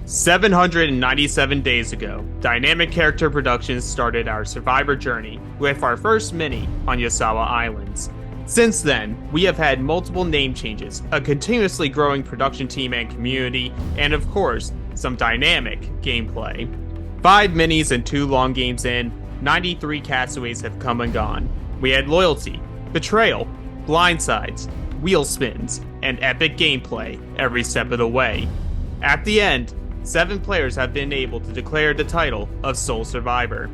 797 days ago, Dynamic Character Productions started our Survivor journey with our first mini on Yasawa Islands. Since then, we have had multiple name changes, a continuously growing production team and community, and of course, some dynamic gameplay. 5 minis and 2 long games in, 93 Castaways have come and gone. We had loyalty, betrayal, blindsides, wheel spins, and epic gameplay every step of the way. At the end, 7 players have been able to declare the title of Sole Survivor.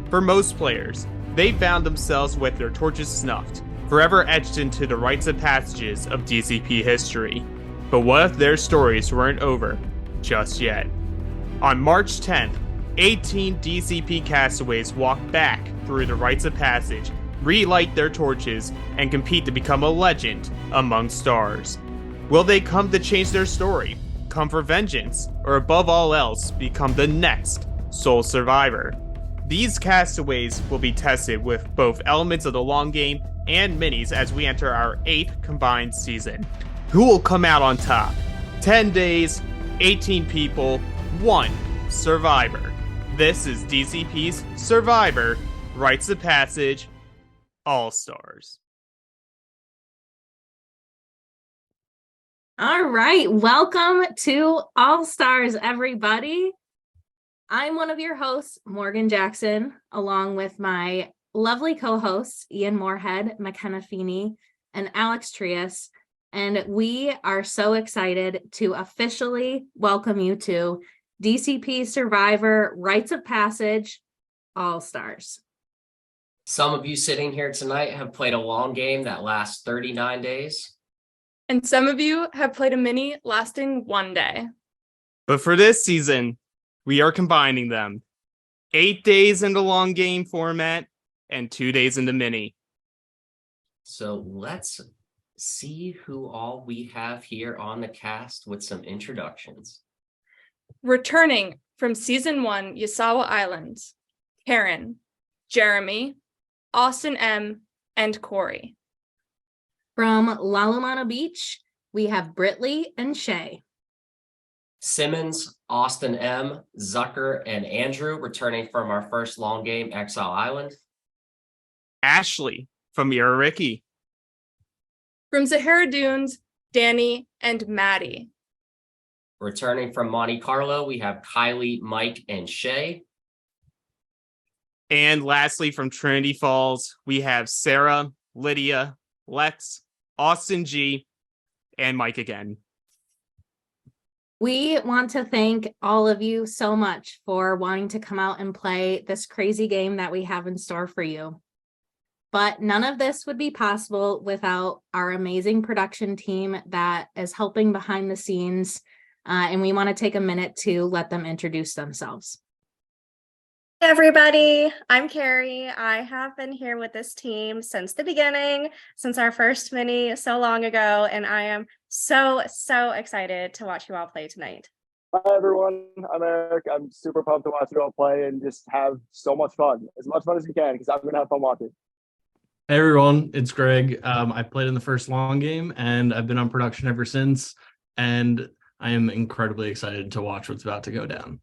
For most players, they found themselves with their torches snuffed, forever etched into the rites and passages of DCP history. But what if their stories weren't over just yet? On March 10th, 18 DCP Castaways walk back through the rites of passage, relight their torches, and compete to become a legend among stars. Will they come to change their story, come for vengeance, or above all else, become the next Sole Survivor? These Castaways will be tested with both elements of the long game and minis as we enter our 8th combined season. Who will come out on top? 10 days, 18 people, 1 Survivor. This is DCP's Survivor Rites of Passage All-Stars. All right, welcome to All Stars, everybody. I'm one of your hosts, Morgan Jackson, along with my lovely co-hosts, Ian Moorhead, McKenna Feeney, and Alex Trias, and we are so excited to officially welcome you to DCP Survivor Rites of Passage All Stars. Some of you sitting here tonight have played a long game that lasts 39 days. And some of you have played a mini lasting 1 day. But for this season, we are combining them. 8 days in the long game format and 2 days in the mini. So let's see who all we have here on the cast with some introductions. Returning from Season 1 Yasawa Islands, Karen, Jeremy, Austin M., and Corey. From Lalamana Beach, we have Brittley and Shea. Simmons, Austin M., Zucker, and Andrew returning from our first long game, Exile Island. Ashley from Erik. From Sahara Dunes, Danny, and Maddie. Returning from Monte Carlo, we have Kylie, Mike, and Shea. And lastly, from Trinity Falls, we have Sarah, Lydia, Lex, Austin G, and Mike again. We want to thank all of you so much for wanting to come out and play this crazy game that we have in store for you. But none of this would be possible without our amazing production team that is helping behind the scenes. And we want to take a minute to let them introduce themselves. Hey everybody, I'm Carrie. I have been here with this team since the beginning, since our first mini so long ago, and I am so excited to watch you all play tonight. Hi everyone, I'm Erik. I'm super pumped to watch you all play and just have so much fun. As much fun as you can, because I'm going to have fun watching. Hey everyone, it's Greg. I played in the first long game and I've been on production ever since, and I am incredibly excited to watch what's about to go down.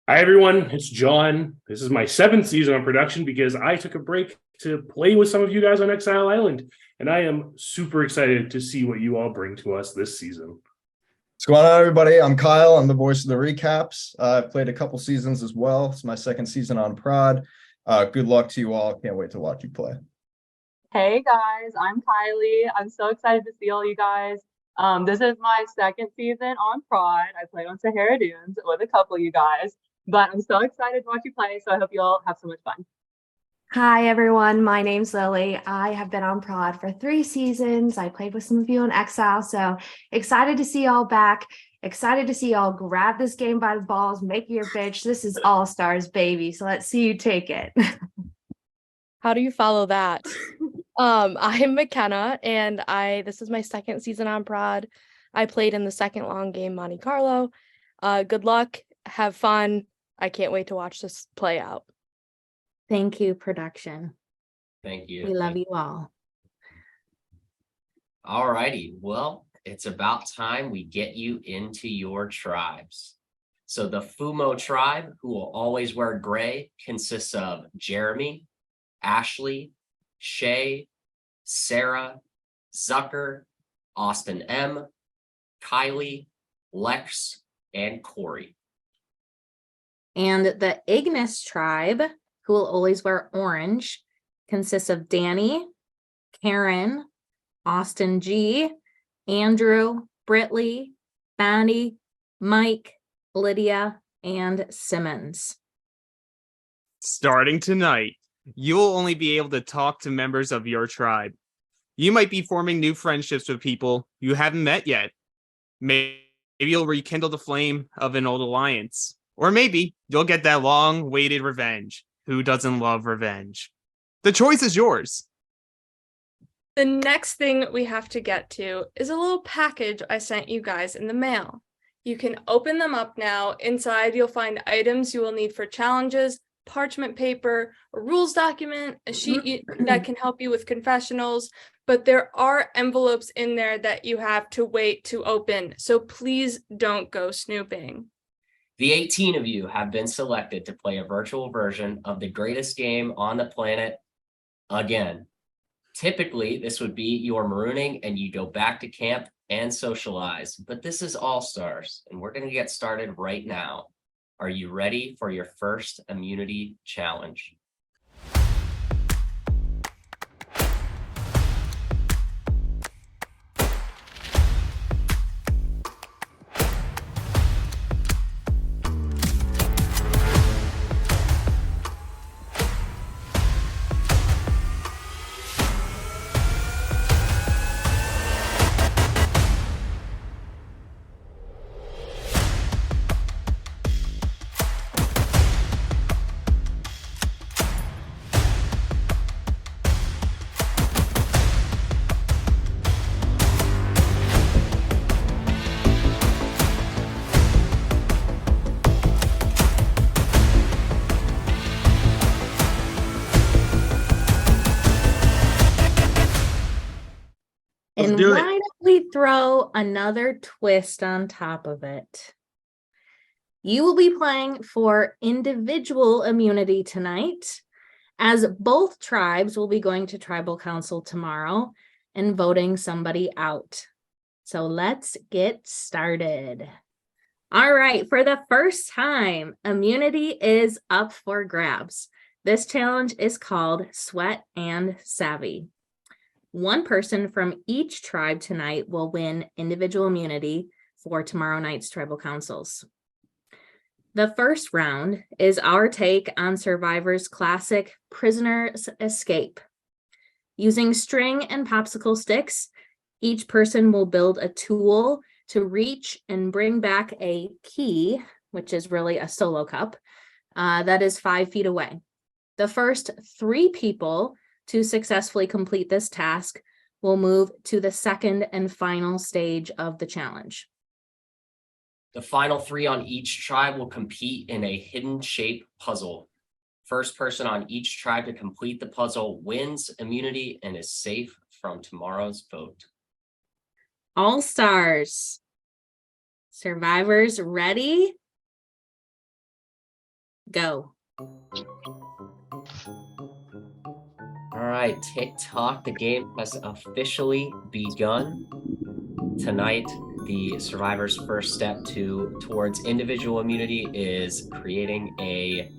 Hi everyone, it's John. This is my 7th season on production because I took a break to play with some of you guys on Exile Island, and I am super excited to see what you all bring to us this season. What's going on, everybody? I'm Kyle. I'm the voice of the recaps. I've played a couple seasons as well. It's my 2nd season on prod. Good luck to you all. Can't wait to watch you play. Hey guys, I'm Kylie. I'm so excited to see all you guys. This is my 2nd season on prod. I played on Sahara Dunes with a couple of you guys. But I'm so excited to watch you play, so I hope you all have so much fun. Hi, everyone. My name's Lilly. I have been on prod for 3 seasons. I played with some of you on Exile, so excited to see y'all back. Excited to see y'all grab this game by the balls, make your pitch. This is All Stars, baby, so let's see you take it. How do you follow that? I'm McKenna, and this is my 2nd season on prod. I played in the 2nd long game, Monte Carlo. Good luck. Have fun. I can't wait to watch this play out. Thank you, production. Thank you. We love you all. All righty. Well, it's about time we get you into your tribes. So the Fumo tribe, who will always wear gray, consists of Jeremy, Ashley, Shea, Sarah, Zucker, Austin M, Kylie, Lex, and Corey. And the Ignis tribe, who will always wear orange, consists of Danny, Karen, Austin G, Andrew, Brittley, Maddie, Mike, Lydia, and Simmons. Starting tonight, you will only be able to talk to members of your tribe. You might be forming new friendships with people you haven't met yet. Maybe you'll rekindle the flame of an old alliance. Or maybe you'll get that long-awaited revenge. Who doesn't love revenge? The choice is yours. The next thing we have to get to is a little package I sent you guys in the mail. You can open them up now. Inside, you'll find items you will need for challenges, parchment paper, a rules document, a sheet that can help you with confessionals, but there are envelopes in there that you have to wait to open, so please don't go snooping. The 18 of you have been selected to play a virtual version of the greatest game on the planet again. Typically, this would be your marooning and you go back to camp and socialize, but this is All Stars, and we're going to get started right now. Are you ready for your first immunity challenge? And do it. why don't we throw another twist on top of it? You will be playing for individual immunity tonight, as both tribes will be going to tribal council tomorrow and voting somebody out. So let's get started. All right, for the first time, immunity is up for grabs. This challenge is called Sweat and Savvy. One person from each tribe tonight will win individual immunity for tomorrow night's tribal councils. The first round is our take on Survivor's classic Prisoner's Escape. Using string and popsicle sticks, each person will build a tool to reach and bring back a key, which is really a solo cup, that is 5 feet away. The first 3 people to successfully complete this task will move to the second and final stage of the challenge. The final 3 on each tribe will compete in a hidden shape puzzle. First person on each tribe to complete the puzzle wins immunity and is safe from tomorrow's vote. All Stars. Survivors ready? Go. All right, TikTok, the game has officially begun. Tonight, the survivor's first step towards individual immunity is creating a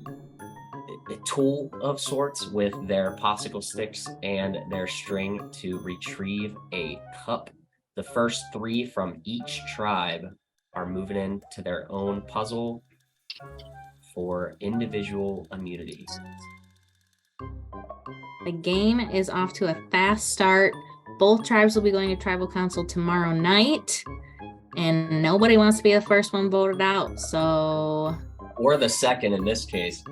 tool of sorts with their popsicle sticks and their string to retrieve a cup. The first 3 from each tribe are moving into their own puzzle for individual immunity. The game is off to a fast start. Both tribes will be going to tribal council tomorrow night, and nobody wants to be the first one voted out, so... Or the second in this case.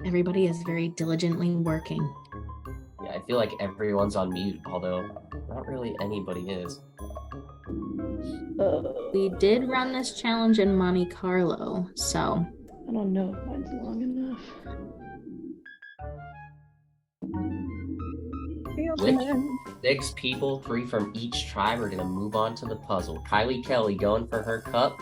Everybody is very diligently working. Yeah, I feel like everyone's on mute, although not really anybody is. We did run this challenge in Monte Carlo, so... I don't know if mine's long enough. With 6 people, 3 from each tribe, are going to move on to the puzzle. Kiley Kelley going for her cup.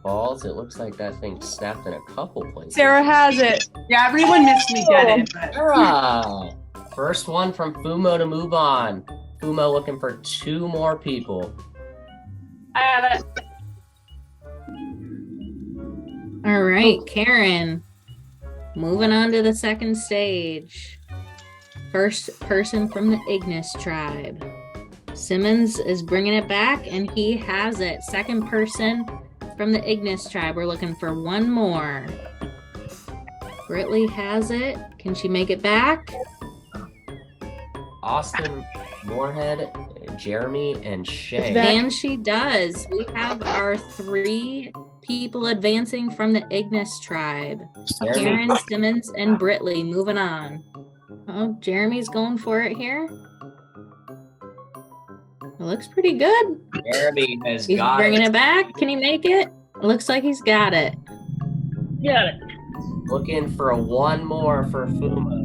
balls. It looks like that thing snapped in a couple places. Sarah has it. Yeah, everyone missed me get it. But... Sarah! First one from Fumo to move on. Fumo looking for 2 more people. I have it. All right, Karen. Moving on to the second stage. First person from the Ignis tribe. Simmons is bringing it back, and he has it. Second person from the Ignis tribe. We're looking for 1 more. Brittley has it. Can she make it back? Austin, Moorhead, Jeremy, and Shea. And she does. We have our 3 people advancing from the Ignis tribe. Karen, Simmons, and Brittley. Moving on. Oh, Jeremy's going for it here. It looks pretty good. Jeremy has He's got bringing it back. Can he make it? It looks like he's got it. Got it. Looking for 1 more for Fumo.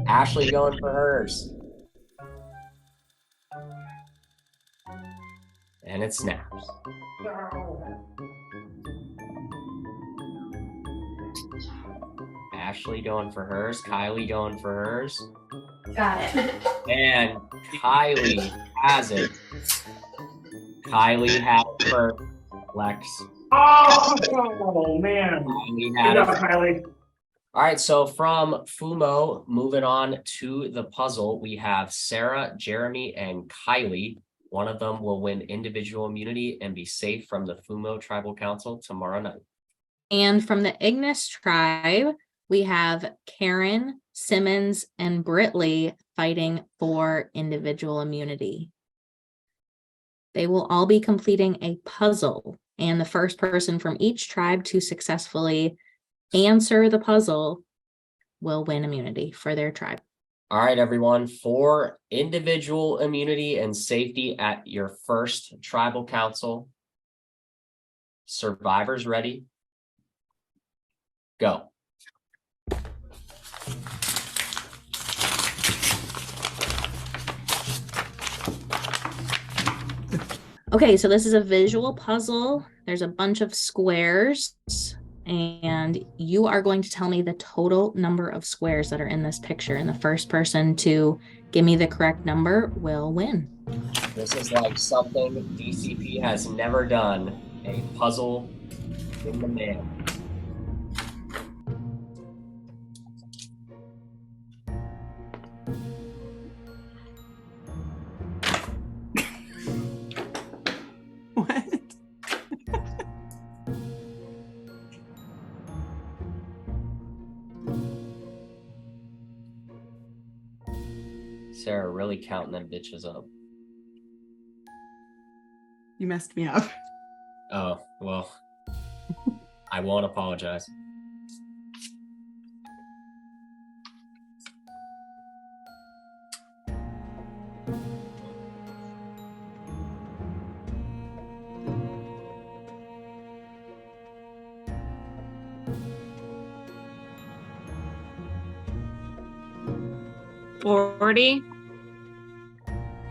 Ashley going for hers. And it snaps. Ashley going for hers. Kylie going for hers. Got it. And Kylie has it. Kylie had it first. Lex. Oh man. Kylie Good had job, it. Kylie. All right, so from Fumo, moving on to the puzzle, we have Sarah, Jeremy, and Kylie. One of them will win individual immunity and be safe from the Fumo Tribal Council tomorrow night. And from the Ignis tribe, we have Karen, Simmons, and Brittley fighting for individual immunity. They will all be completing a puzzle, and the first person from each tribe to successfully answer the puzzle will win immunity for their tribe. All right, everyone, for individual immunity and safety at your first tribal council, survivors ready? Go. Okay, so this is a visual puzzle. There's a bunch of squares, and you are going to tell me the total number of squares that are in this picture, and the first person to give me the correct number will win. This is like something DCP has never done, a puzzle in the mail. What? Sarah really counting them bitches up. You messed me up. Oh, well, I won't apologize.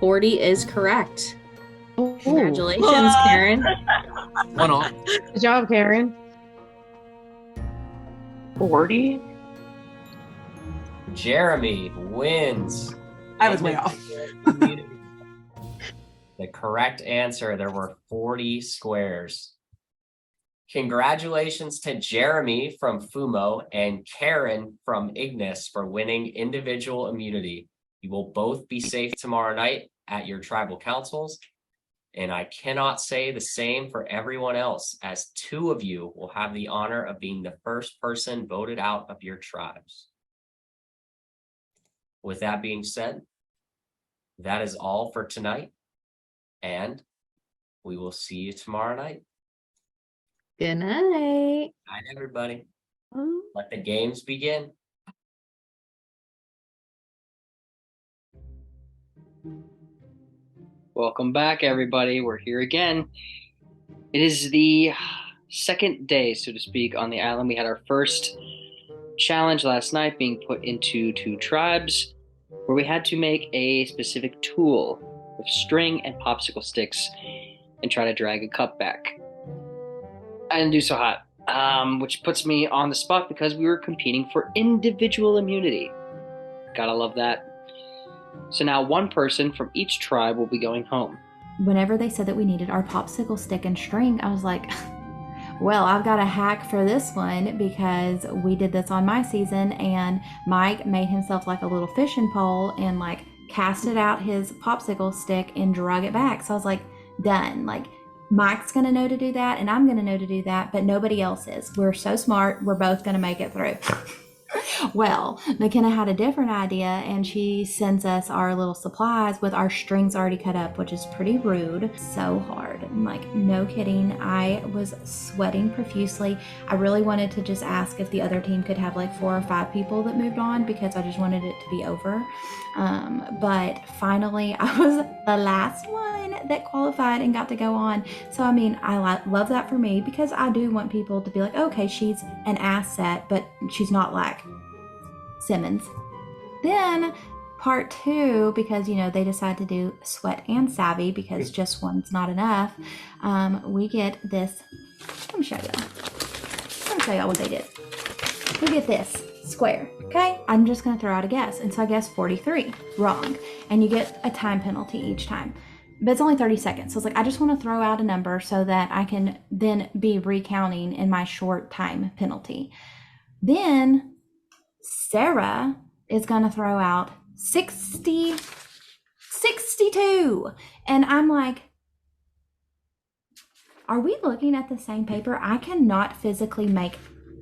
$40 is correct. Congratulations, Karen. One off. Good job, Karen. 40? Jeremy wins. I was way off. The correct answer, there were 40 squares. Congratulations to Jeremy from Fumo and Karen from Ignis for winning individual immunity. You will both be safe tomorrow night at your tribal councils. And I cannot say the same for everyone else, as 2 of you will have the honor of being the first person voted out of your tribes. With that being said, that is all for tonight, and we will see you tomorrow night. Good night. Night, everybody. Let the games begin. Welcome back, everybody. We're here again. It is the second day, so to speak, on the island. We had our first challenge last night, being put into 2 tribes, where we had to make a specific tool with string and popsicle sticks and try to drag a cup back. I didn't do so hot, which puts me on the spot because we were competing for individual immunity. Gotta love that. So now one person from each tribe will be going home. Whenever they said that we needed our popsicle stick and string, I was like, well, I've got a hack for this one because we did this on my season and Mike made himself like a little fishing pole and like casted out his popsicle stick and drug it back. So I was like, done. Like, Mike's gonna know to do that and I'm gonna know to do that, but nobody else is. We're so smart, we're both gonna make it through. Well, McKenna had a different idea and she sends us our little supplies with our strings already cut up, which is pretty rude. So hard. Like, no kidding. I was sweating profusely. I really wanted to just ask if the other team could have like 4 or 5 people that moved on because I just wanted it to be over. But finally, I was the last one that qualified and got to go on. So, I mean, I love that for me because I do want people to be like, okay, she's an asset, but she's not like Simmons. Then part 2, because they decide to do sweat and savvy because just one's not enough. We get this. Let me show y'all what they did. We get this square. Okay, I'm just gonna throw out a guess, and so I guess 43 wrong, and you get a time penalty each time. But it's only 30 seconds. So it's like, I just want to throw out a number so that I can then be recounting in my short time penalty. Then Sarah is going to throw out 62. And I'm like, are we looking at the same paper? I cannot physically make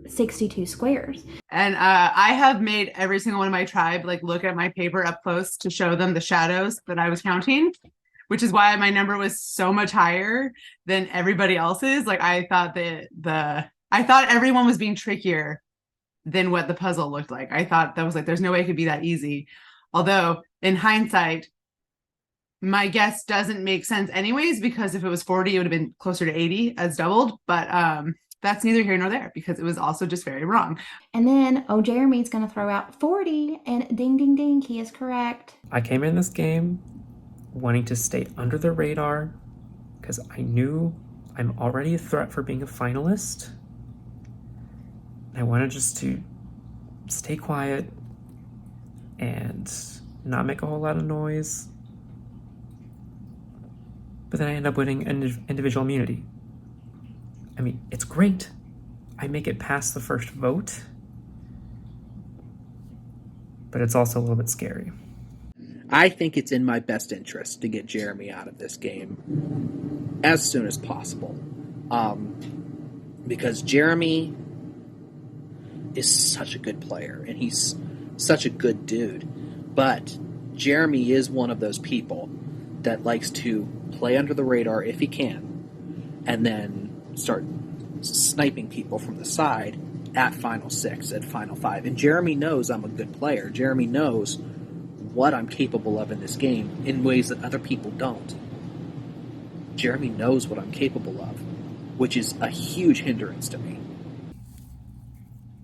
62 squares. And I have made every single one of my tribe like look at my paper up close to show them the shadows that I was counting, which is why my number was so much higher than everybody else's. Like, I thought I thought everyone was being trickier than what the puzzle looked like. I thought that was like, there's no way it could be that easy. Although in hindsight, my guess doesn't make sense anyways, because if it was 40, it would have been closer to 80 as doubled. But that's neither here nor there because it was also just very wrong. And then, Jeremy's going to throw out 40 and ding, ding, ding. He is correct. I came in this game wanting to stay under the radar because I knew I'm already a threat for being a finalist. I wanted just to stay quiet and not make a whole lot of noise. But then I end up winning individual immunity. I mean, it's great. I make it past the first vote, but it's also a little bit scary. I think it's in my best interest to get Jeremy out of this game as soon as possible. Because Jeremy is such a good player and he's such a good dude. But Jeremy is one of those people that likes to play under the radar if he can and then start sniping people from the side at Final 6, at Final 5. And Jeremy knows I'm a good player. Jeremy knows what I'm capable of in this game in ways that other people don't. Jeremy knows what I'm capable of, which is a huge hindrance to me.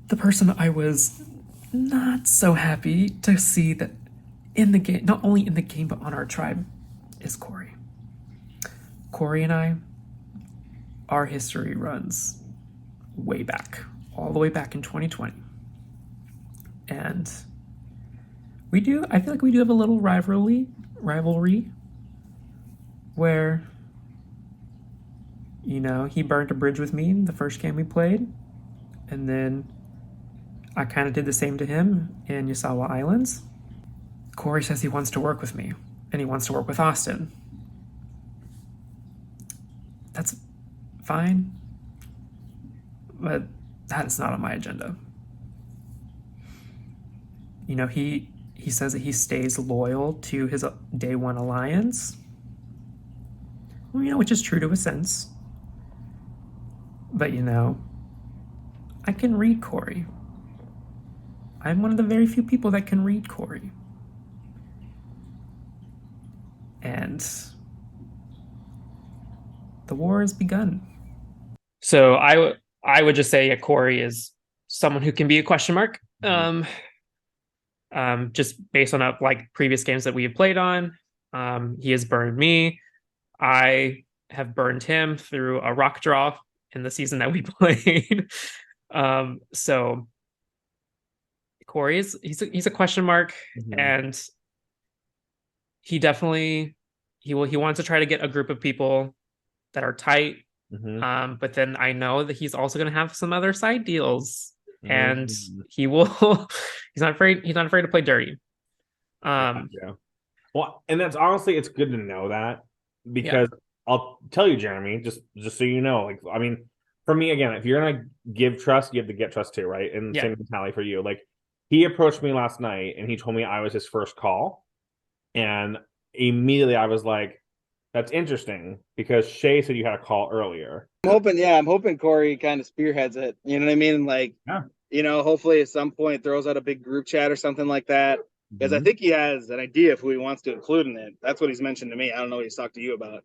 The person I was not so happy to see that in the game, not only in the game, but on our tribe, is Corey. Corey and I, our history runs way back, all the way back in 2020. And I feel like we do have a little rivalry where, he burned a bridge with me in the first game we played. And then I kind of did the same to him in Yasawa Islands. Corey says he wants to work with me and he wants to work with Austin. That's fine, but that is not on my agenda. He says that he stays loyal to his day one alliance, which is true to a sense. But I can read Corey. I'm one of the very few people that can read Corey. And the war has begun. So I would just say Corey is someone who can be a question mark. Just based on previous games that we have played on. He has burned me. I have burned him through a rock draw in the season that we played. So Corey he's a question mark, and he definitely he wants to try to get a group of people that are tight. But then I know that he's also going to have some other side deals, and he will. he's not afraid to play dirty. Well, and that's honestly, it's good to know that, because I'll tell you, Jeremy, just so you know, like, I mean, for me, again, if you're gonna give trust, you have to get trust too, right? And same mentality for you. Like, he approached me last night and he told me I was his first call, and immediately I was like, that's interesting, because Shea said you had a call earlier. I'm hoping Corey kind of spearheads it. You know what I mean? Like, hopefully at some point throws out a big group chat or something like that. Because I think he has an idea of who he wants to include in it. That's what he's mentioned to me. I don't know what he's talked to you about.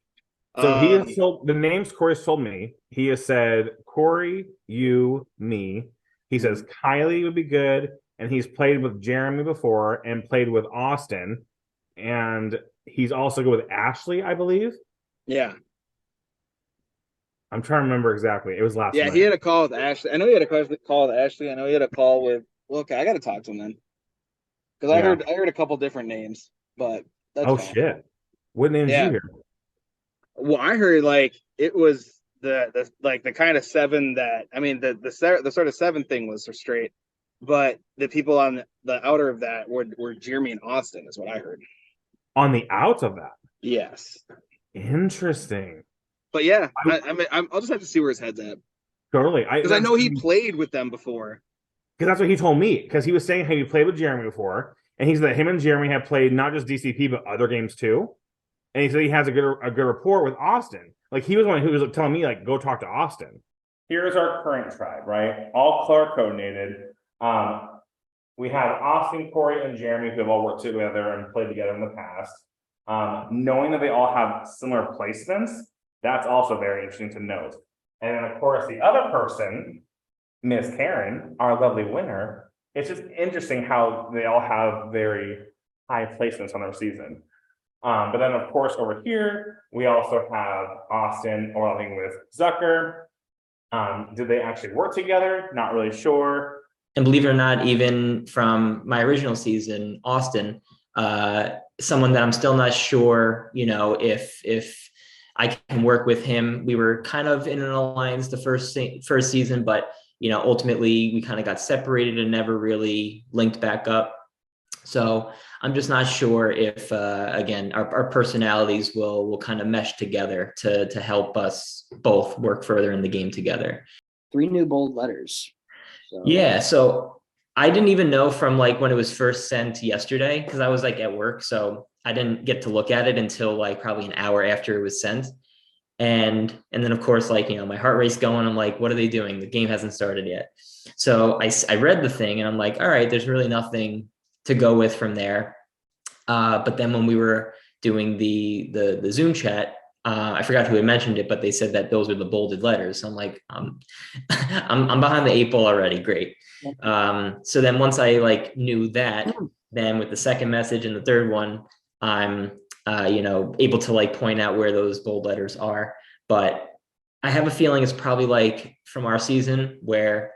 So he has told the names Corey's told me. He has said Corey, you, me. He says Kylie would be good, and he's played with Jeremy before and played with Austin, and he's also good with Ashley, I believe. Yeah. I'm trying to remember exactly. It was last night. He had a call with Ashley. I know he had a call with Ashley. I know he had a call with. Well, okay, I got to talk to him then. Because I heard a couple different names, but that's fine. Shit! What names did you hear? Well, I heard like it was the kind of seven that the sort of seven thing was straight, but the people on the outer of that were Jeremy and Austin, is what I heard. On the outs of that? Yes. Interesting. But yeah, I'll just have to see where his head's at. Totally, because I know he played with them before. Because that's what he told me. Because he was saying how he played with Jeremy before, and he said that him and Jeremy have played not just DCP but other games too. And he said he has a good rapport with Austin. Like, he was one who was telling me, like, go talk to Austin. Here's our current tribe, right? All color coordinated. We have Austin, Corey, and Jeremy who have all worked together and played together in the past. Knowing that they all have similar placements, that's also very interesting to note. And then, of course, the other person, Miss Karen, our lovely winner, it's just interesting how they all have very high placements on their season. But then, of course, over here, we also have Austin rolling with Zucker. Did they actually work together? Not really sure. And believe it or not, even from my original season, Austin, someone that I'm still not sure, if I can work with him. We were kind of in an alliance the first season, but ultimately we kind of got separated and never really linked back up. So I'm just not sure if, again, our personalities will kind of mesh together to help us both work further in the game together. 3 new bold letters. So. Yeah, so I didn't even know from like when it was first sent yesterday, because I was like at work, so I didn't get to look at it until like probably an hour after it was sent. And then of course, like, my heart rate's going. I'm like, what are they doing? The game hasn't started yet. So I read the thing and I'm like, all right, there's really nothing to go with from there. But then when we were doing the Zoom chat, I forgot who had mentioned it, but they said that those were the bolded letters. So I'm like, I'm behind the 8 ball already. Great. So then once I like knew that, then with the second message and the third one, I'm able to like point out where those bold letters are. But I have a feeling it's probably like from our season where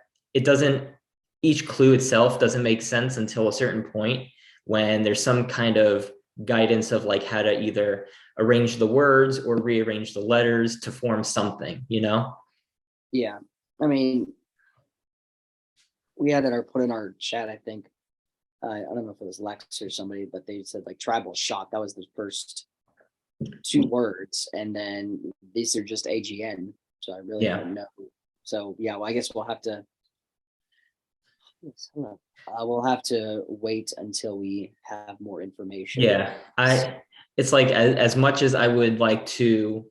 each clue itself doesn't make sense until a certain point when there's some kind of guidance of like how to either arrange the words or rearrange the letters to form something, Yeah. I mean, we had it put in our chat, I think. I don't know if it was Lex or somebody, but they said like tribal shock. That was the first 2 words. And then these are just AGN. So I really don't know. So yeah, well, I guess we'll have to wait until we have more information. Yeah, it's like as much as I would like to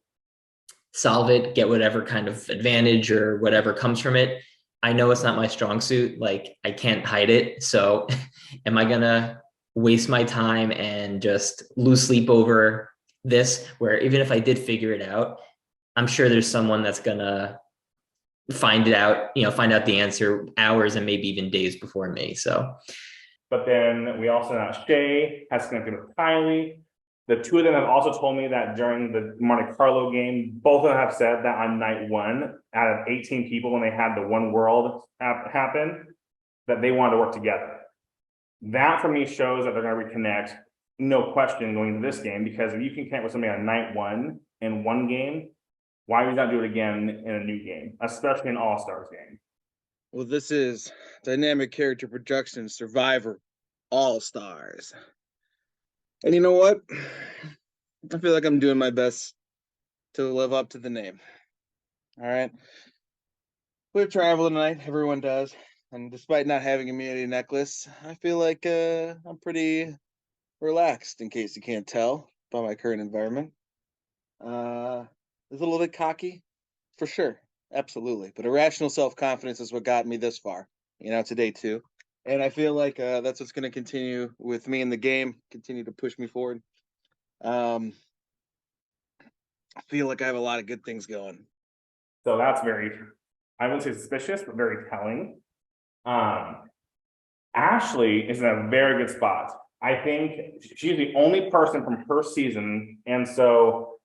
solve it, get whatever kind of advantage or whatever comes from it, I know it's not my strong suit. Like, I can't hide it. So am I gonna waste my time and just lose sleep over this, where even if I did figure it out, I'm sure there's someone that's gonna find out the answer hours and maybe even days before me. So, but then we also know Shea has connected with Kylie. The two of them have also told me that during the Monte Carlo game, both of them have said that on night one, out of 18 people, when they had the One World happen, that they wanted to work together. That for me shows that they're going to reconnect, no question, going into this game, because if you can connect with somebody on night one in one game, why would you not do it again in a new game, especially an All-Stars game? Well, this is Dynamic Character Production Survivor All-Stars. And you know what? I feel like I'm doing my best to live up to the name. All right. We're traveling tonight. Everyone does. And despite not having a immunity necklace, I feel like I'm pretty relaxed, in case you can't tell by my current environment. It's a little bit cocky, for sure. Absolutely. But irrational self-confidence is what got me this far, to day 2. And I feel like that's what's going to continue with me in the game, continue to push me forward. I feel like I have a lot of good things going. So that's very, I wouldn't say suspicious, but very telling. Ashley is in a very good spot. I think she's the only person from her season. And so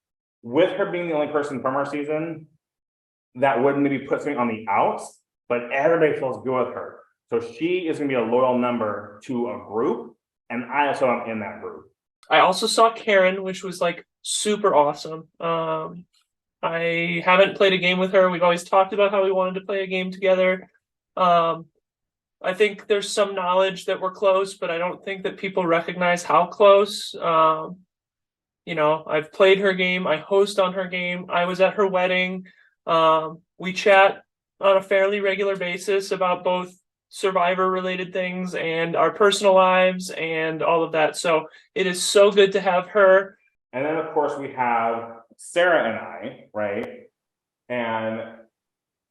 with her being the only person from her season, that would maybe put me on the outs, but everybody feels good with her. So she is going to be a loyal number to a group, and I also am in that group. I also saw Karen, which was like super awesome. I haven't played a game with her. We've always talked about how we wanted to play a game together. I think there's some knowledge that we're close, but I don't think that people recognize how close. I've played her game. I host on her game. I was at her wedding. We chat on a fairly regular basis about both Survivor related things and our personal lives and all of that. So it is so good to have her. And then of course we have Sarah and I, right? And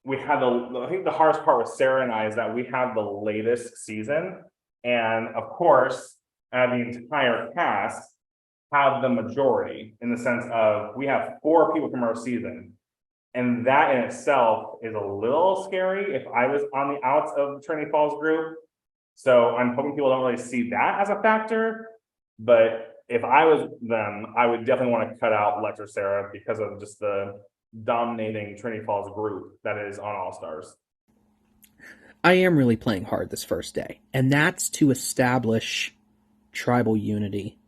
we had I think the hardest part with Sarah and I is that we have the latest season. And of course, the entire cast have the majority in the sense of we have 4 people from our season. And that in itself is a little scary if I was on the outs of the Trinity Falls group. So I'm hoping people don't really see that as a factor. But if I was them, I would definitely want to cut out Lex or Sarah because of just the dominating Trinity Falls group that is on All-Stars. I am really playing hard this first day, and that's to establish tribal unity.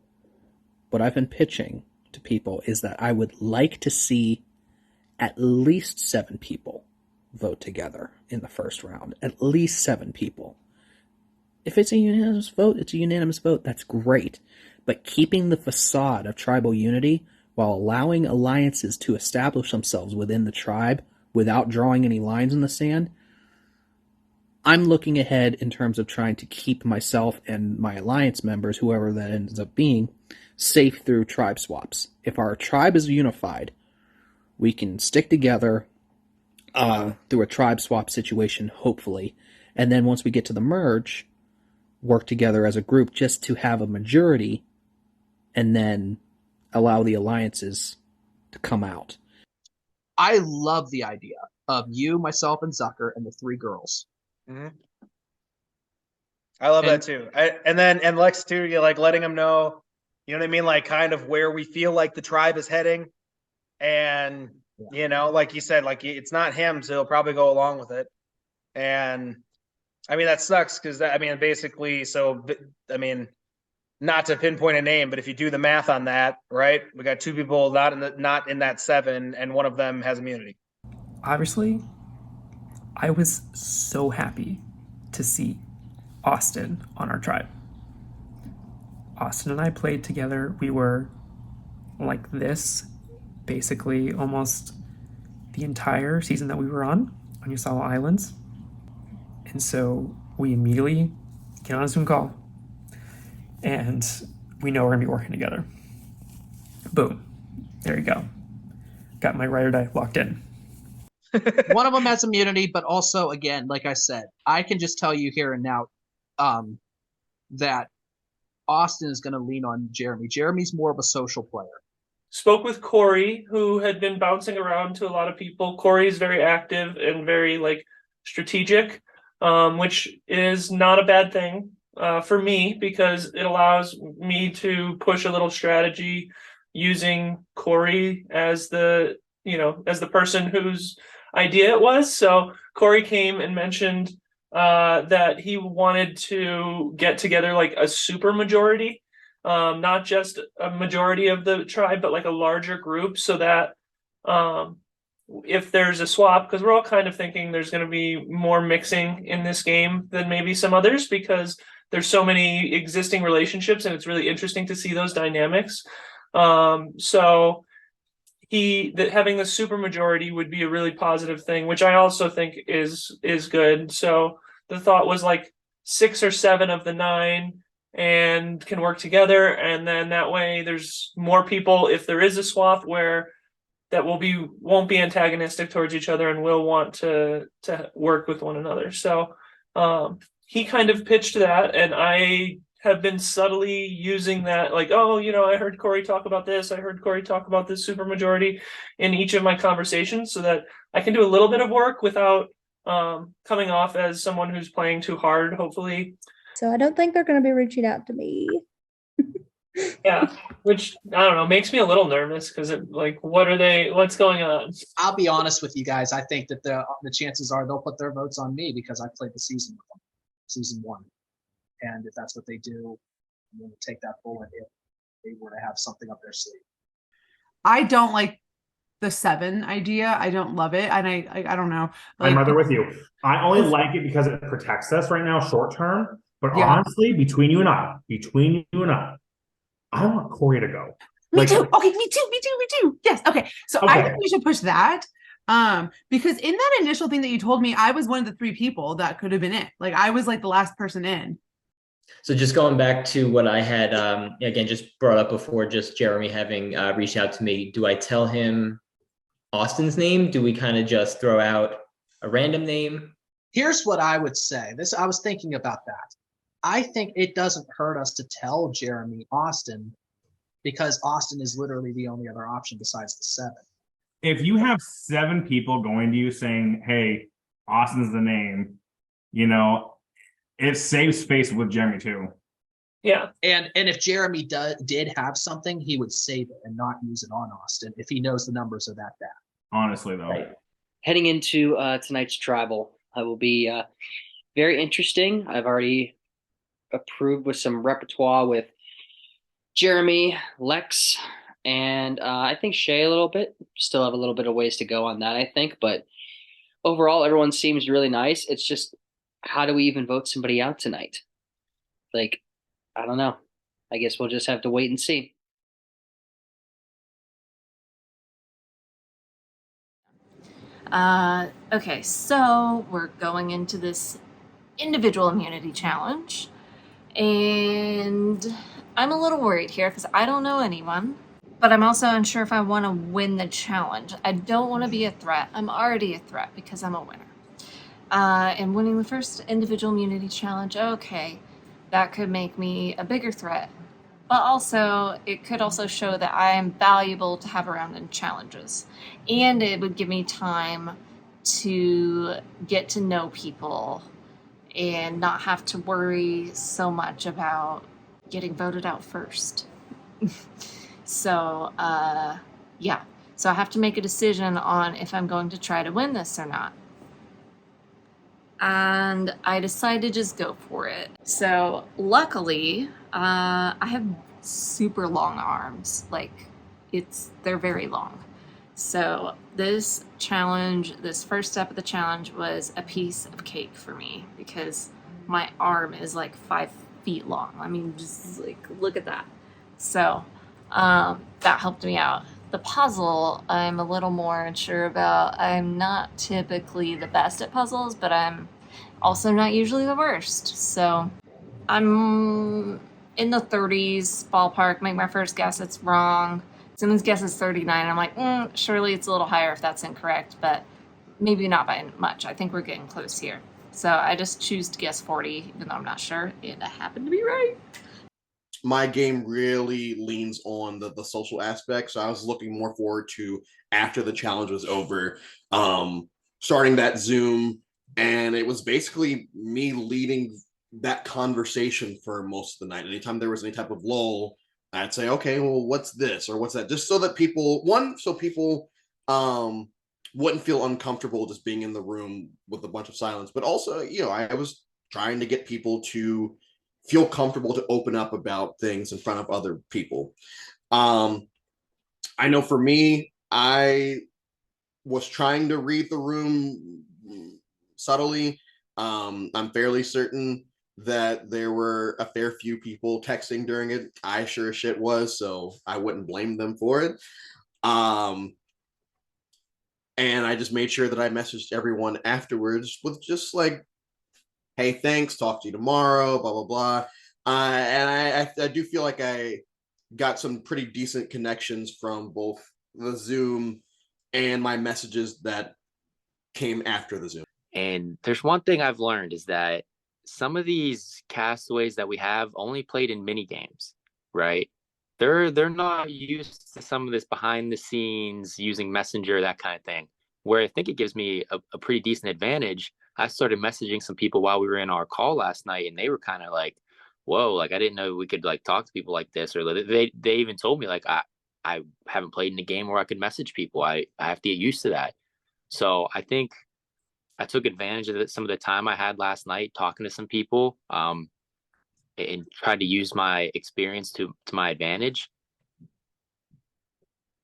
What I've been pitching to people is that I would like to see at least 7 people vote together in the first round. At least 7 people. If it's a unanimous vote, it's a unanimous vote. That's great. But keeping the facade of tribal unity while allowing alliances to establish themselves within the tribe without drawing any lines in the sand, I'm looking ahead in terms of trying to keep myself and my alliance members, whoever that ends up being, safe through tribe swaps. If our tribe is unified, we can stick together through a tribe swap situation, hopefully. And then once we get to the merge, work together as a group just to have a majority and then allow the alliances to come out. I love the idea of you, myself, and Zucker and the 3 girls. Mm-hmm. I love that too. And Lex too, you like letting them know, you know what I mean? Like kind of where we feel like the tribe is heading. And, like you said, like it's not him, so he'll probably go along with it. And I mean, that sucks because basically, not to pinpoint a name, but if you do the math on that, right, we got 2 people not in that 7, and one of them has immunity. Obviously, I was so happy to see Austin on our tribe. Austin and I played together. We were like this basically almost the entire season that we were on Yusawa Islands. And so we immediately get on a Zoom call and we know we're gonna be working together. Boom. There you go. Got my ride or die locked in. One of them has immunity, but also, again, like I said, I can just tell you here and now that Austin is going to lean on Jeremy. Jeremy's more of a social player. Spoke with Corey, who had been bouncing around to a lot of people. Corey's very active and very strategic, which is not a bad thing. for me, because it allows me to push a little strategy using Corey as the person whose idea it was. So Corey came and mentioned that he wanted to get together like a super majority, not just a majority of the tribe, but like a larger group, so that if there's a swap, because we're all kind of thinking there's going to be more mixing in this game than maybe some others, because there's so many existing relationships and it's really interesting to see those dynamics. So having the super majority would be a really positive thing, which I also think is good. So the thought was like 6 or 7 of the 9 and can work together, and then that way there's more people if there is a swap where that won't be antagonistic towards each other and will want to work with one another. So he kind of pitched that, and I have been subtly using that, like, I heard Corey talk about this, I heard Corey talk about this supermajority in each of my conversations, so that I can do a little bit of work without coming off as someone who's playing too hard, hopefully. So I don't think they're going to be reaching out to me. Yeah, which, I don't know, makes me a little nervous, because what's going on? I'll be honest with you guys. I think that the chances are they'll put their votes on me because I played the season with them, season 1. And if that's what they do, I'm going to take that bullet if they were to have something up their sleeve. I don't like the 7 idea. I don't love it. And I don't know. I'm right there with you. I only like it because it protects us right now, short term. But honestly, between you and I, I want Corey to go. Me too. Okay, me too. Yes. Okay. So I think we should push that. Because in that initial thing that you told me, I was one of the 3 people that could have been it. Like, I was like the last person in. So just going back to what I had, again, just brought up before, just Jeremy having reached out to me, do I tell him Austin's name? Do we kind of just throw out a random name? Here's what I would say. I was thinking about that. I think it doesn't hurt us to tell Jeremy Austin, because Austin is literally the only other option besides the 7. If you have 7 people going to you saying, hey, Austin's the name, it saves space with Jeremy too. Yeah. And if Jeremy did have something, he would save it and not use it on Austin if he knows the numbers are that bad. Honestly, though. Right. Heading into tonight's tribal, I will be very interesting. I've already approved with some repertoire with Jeremy, Lex, and I think Shea a little bit. Still have a little bit of ways to go on that, I think. But overall, everyone seems really nice. It's just, how do we even vote somebody out tonight? Like, I don't know. I guess we'll just have to wait and see. Okay, so we're going into this individual immunity challenge, and I'm a little worried here because I don't know anyone, but I'm also unsure if I want to win the challenge. I don't want to be a threat. I'm already a threat because I'm a winner. And winning the first individual immunity challenge, okay, that could make me a bigger threat. But also, it could also show that I am valuable to have around in challenges. And it would give me time to get to know people and not have to worry so much about getting voted out first. So, yeah. So I have to make a decision on if I'm going to try to win this or not. And I decided to just go for it. So luckily, I have super long arms. Like, they're very long. So this challenge, this first step of the challenge was a piece of cake for me because my arm is like 5 feet long. I mean, just like, look at that. So that helped me out. The puzzle, I'm a little more unsure about. I'm not typically the best at puzzles, but I'm also not usually the worst. So I'm in the 30s ballpark. Make my first guess, it's wrong. Simmons guess is 39. I'm like, surely it's a little higher if that's incorrect, but maybe not by much. I think we're getting close here. So I just choose to guess 40, even though I'm not sure, and I happen to be right. My game really leans on the social aspect, so I was looking more forward to, after the challenge was over, starting that Zoom, and it was basically me leading that conversation for most of the night. Anytime there was any type of lull, I'd say, okay, well, what's this or what's that? Just so that people wouldn't feel uncomfortable just being in the room with a bunch of silence. But also, I was trying to get people to feel comfortable to open up about things in front of other people. I know for me, I was trying to read the room subtly. I'm fairly certain that there were a fair few people texting during it. I sure as shit was, so I wouldn't blame them for it. And I just made sure that I messaged everyone afterwards with just like, hey, thanks, talk to you tomorrow, blah, blah, blah. And I do feel like I got some pretty decent connections from both the Zoom and my messages that came after the Zoom. And there's one thing I've learned is that some of these castaways that we have only played in mini games, right? They're not used to some of this behind the scenes, using Messenger, that kind of thing, where I think it gives me a pretty decent advantage. I started messaging some people while we were in our call last night, and they were kind of like, whoa, like I didn't know we could like talk to people like this. Or they even told me like, I haven't played in a game where I could message people. I have to get used to that. So I think I took advantage of some of the time I had last night talking to some people, and tried to use my experience to my advantage.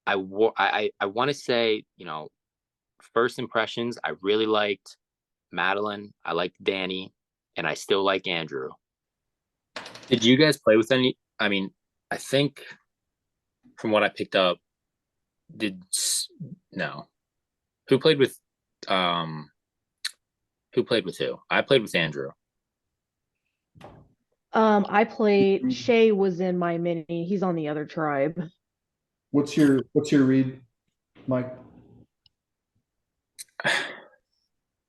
I want to say, first impressions, I really liked Madeline. I liked Danny, and I still like Andrew. Did you guys play with any? I mean, I think from what I picked up, no. Who played with who? I played with Andrew. I played. Shea was in my mini. He's on the other tribe. What's your read, Mike?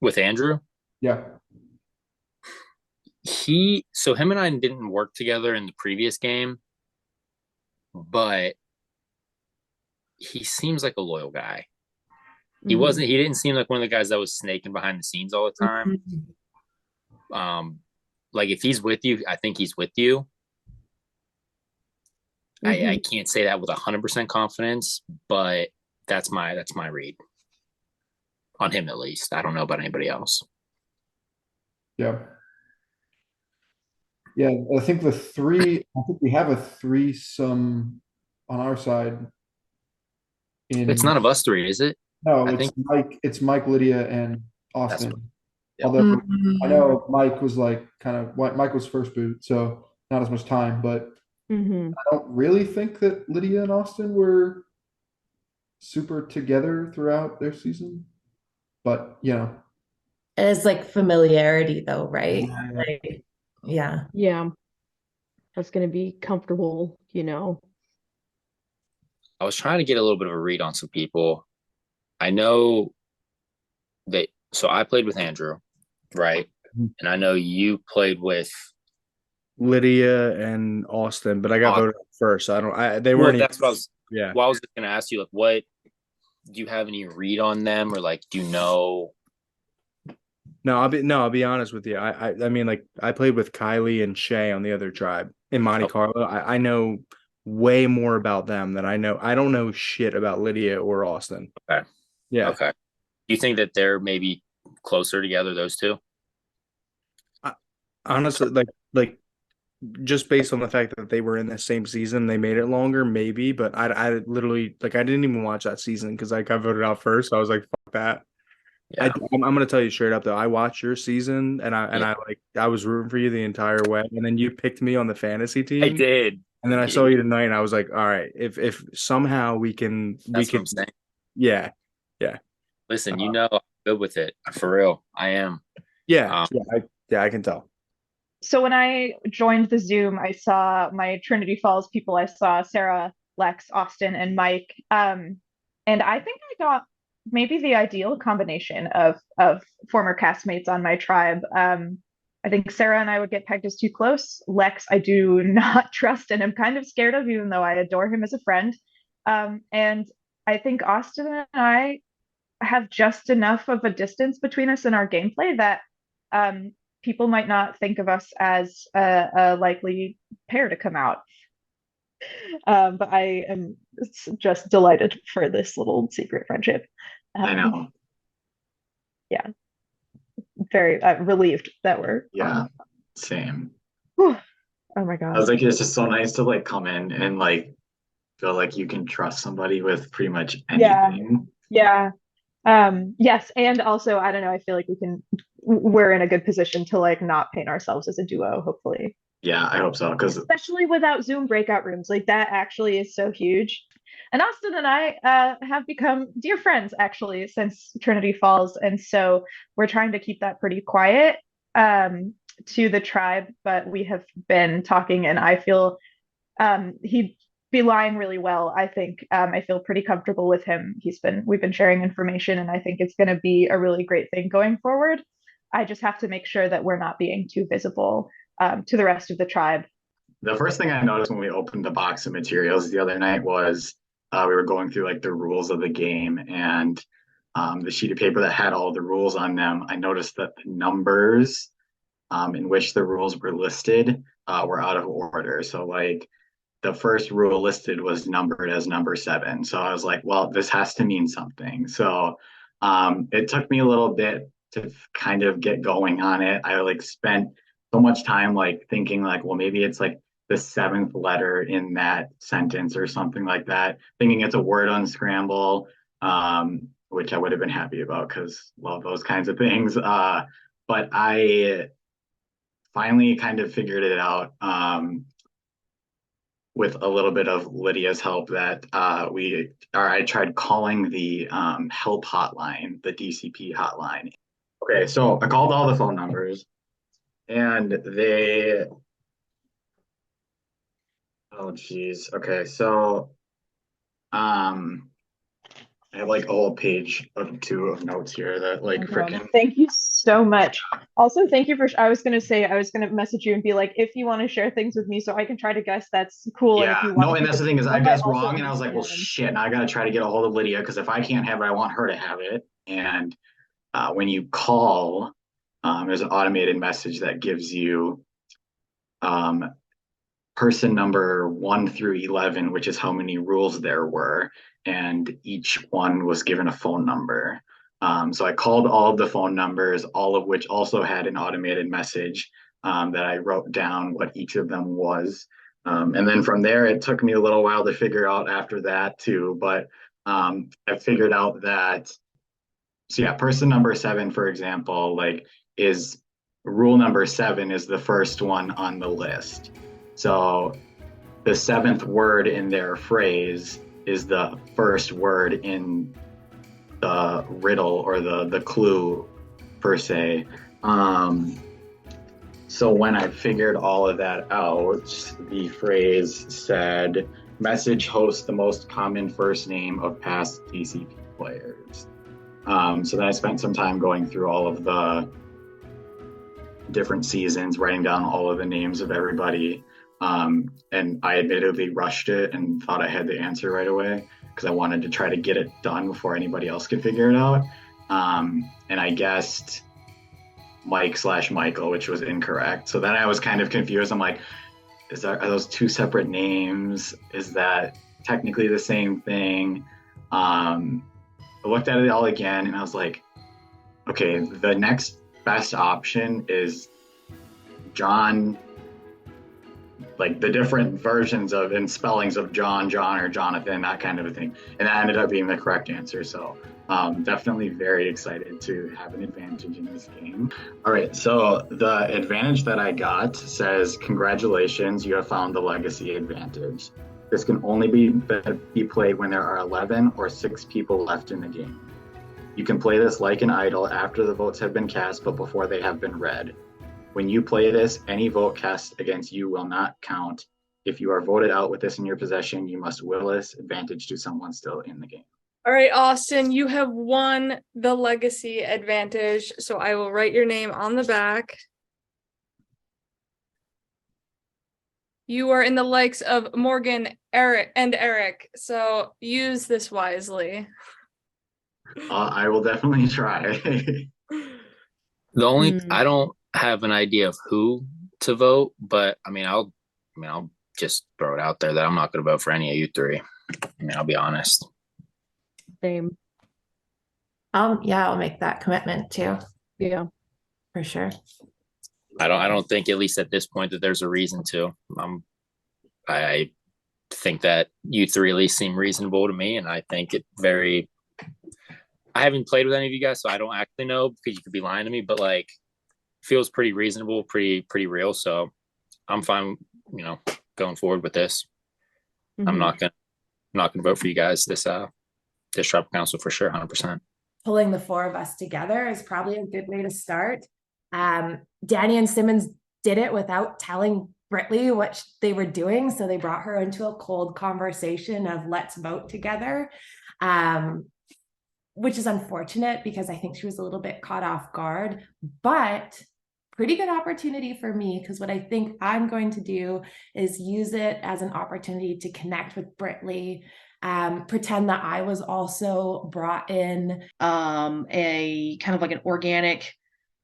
With Andrew? Yeah. Him and I didn't work together in the previous game, but he seems like a loyal guy. He didn't seem like one of the guys that was snaking behind the scenes all the time. Like if he's with you, I think he's with you. I can't say that with 100% confidence, but that's my read on him, at least. I don't know about anybody else. Yeah. Yeah, I think we have a threesome on our side. It's none of us three, is it? No, it's Mike, Lydia, and Austin. Although I know Mike was Mike was first boot, so not as much time, but I don't really think that Lydia and Austin were super together throughout their season. But it's like familiarity though, right? Yeah. Yeah. That's gonna be comfortable, I was trying to get a little bit of a read on some people. I know that, so I played with Andrew, right? And I know you played with Lydia and Austin, but I got voted first. They weren't. That's what I was. Yeah. Well, I was just gonna ask you, like, what do you have any read on them, or like, do you know? No, I'll be honest with you. I mean, like, I played with Kylie and Shea on the other tribe in Monte Carlo. I know way more about them than I know. I don't know shit about Lydia or Austin. Okay. Yeah. Okay. Do you think that they're maybe closer together, those two? Honestly, like just based on the fact that they were in the same season, they made it longer, maybe. But I literally, like, I didn't even watch that season because I got voted out first. So I was like, fuck that. Yeah. I'm gonna tell you straight up though. I watched your season and I was rooting for you the entire way, and then you picked me on the fantasy team. I did. And then I saw you tonight, and I was like, all right, if somehow we can. That's what I'm saying. Yeah. Listen, I'm good with it, for real. I am. Yeah. I can tell. So when I joined the Zoom, I saw my Trinity Falls people. I saw Sarah, Lex, Austin, and Mike. And I think I got maybe the ideal combination of former castmates on my tribe. I think Sarah and I would get pegged as too close. Lex, I do not trust and am kind of scared of, even though I adore him as a friend. And I think Austin and I have just enough of a distance between us in our gameplay that people might not think of us as a likely pair to come out. But I am just delighted for this little secret friendship. I know. Yeah. Very relieved that we're same. Oh my God. I was like, it's just so nice to like come in and like feel like you can trust somebody with pretty much anything. Yeah. Yes, and also I don't know, I feel like we're in a good position to like not paint ourselves as a duo, hopefully. Yeah, I hope so, because especially without Zoom breakout rooms, like that actually is so huge. And Austin and I have become dear friends actually since Trinity Falls, and so we're trying to keep that pretty quiet to the tribe, but we have been talking, and I feel he'd be lying really well. I think I feel pretty comfortable with him. We've been sharing information, and I think it's going to be a really great thing going forward. I just have to make sure that we're not being too visible to the rest of the tribe. The first thing I noticed when we opened the box of materials the other night was we were going through like the rules of the game, and the sheet of paper that had all the rules on them, I noticed that the numbers in which the rules were listed were out of order. So like the first rule listed was numbered as number 7. So I was like, well, this has to mean something. So it took me a little bit to kind of get going on it. I like spent so much time like thinking like, well, maybe it's like the 7th letter in that sentence or something like that, thinking it's a word unscramble, which I would have been happy about because love those kinds of things. But I finally kind of figured it out with a little bit of Lydia's help that I tried calling the help hotline, the DCP hotline. Okay, so I called all the phone numbers, and oh geez. Okay, so I have like a whole page of 2 of notes here that like freaking. Thank you so much. Also, thank you for. I was gonna message you and be like, if you want to share things with me, so I can try to guess. That's cool. Yeah, and if you want no, and that's the thing is I guessed wrong, and I was like, well, understand. shit. Now I got to try to get a hold of Lydia because if I can't have it, I want her to have it. And when you call, there's an automated message that gives you person number 1 through 11, which is how many rules there were, and each one was given a phone number. So I called all of the phone numbers, all of which also had an automated message that I wrote down what each of them was. And then from there, it took me a little while to figure out after that too, but I figured out that, so yeah, person number 7, for example, like is rule number 7 is the first one on the list. So the 7th word in their phrase is the first word in the riddle or the clue per se. So when I figured all of that out, the phrase said, message hosts the most common first name of past DCP players. So then I spent some time going through all of the different seasons, writing down all of the names of everybody. And I admittedly rushed it and thought I had the answer right away because I wanted to try to get it done before anybody else could figure it out. And I guessed Mike/Michael, which was incorrect. So then I was kind of confused. I'm like, are those 2 separate names? Is that technically the same thing? I looked at it all again and I was like, okay, the next best option is John, like the different versions of and spellings of John, or Jonathan, that kind of a thing. And that ended up being the correct answer. So definitely very excited to have an advantage in this game. All right, so the advantage that I got says, congratulations, you have found the legacy advantage. This can only be played when there are 11 or 6 people left in the game. You can play this like an idol after the votes have been cast, but before they have been read. When you play this, any vote cast against you will not count. If you are voted out with this in your possession, you must will this advantage to someone still in the game. All right, Austin, you have won the legacy advantage. So I will write your name on the back. You are in the likes of Morgan, Erik. So use this wisely. I will definitely try. The only I have an idea of who to vote, but I'll just throw it out there that I'm not going to vote for any of you three. I'll be honest. Same. I'll make that commitment too. Yeah, for sure. I don't think, at least at this point, that there's a reason to. I think that you three at least seem reasonable to me, and I think I haven't played with any of you guys, so I don't actually know, because you could be lying to me, but like feels pretty reasonable, pretty real. So I'm fine, going forward with this. Mm-hmm. I'm not gonna vote for you guys this tribal council for sure, 100%. Pulling the four of us together is probably a good way to start. Danny and Simmons did it without telling Brittley what they were doing, so they brought her into a cold conversation of let's vote together, which is unfortunate because I think she was a little bit caught off guard, but pretty good opportunity for me, because what I think I'm going to do is use it as an opportunity to connect with Brittley, pretend that I was also brought in. A kind of like an organic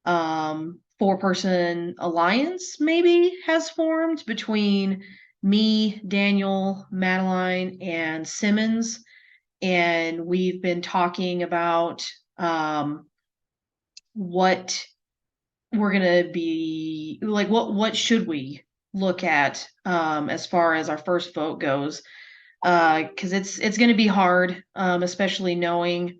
4-person alliance maybe has formed between me, Daniel, Madeline, and Simmons. And we've been talking about what we're going to be like, what should we look at as far as our first vote goes, because it's going to be hard, especially knowing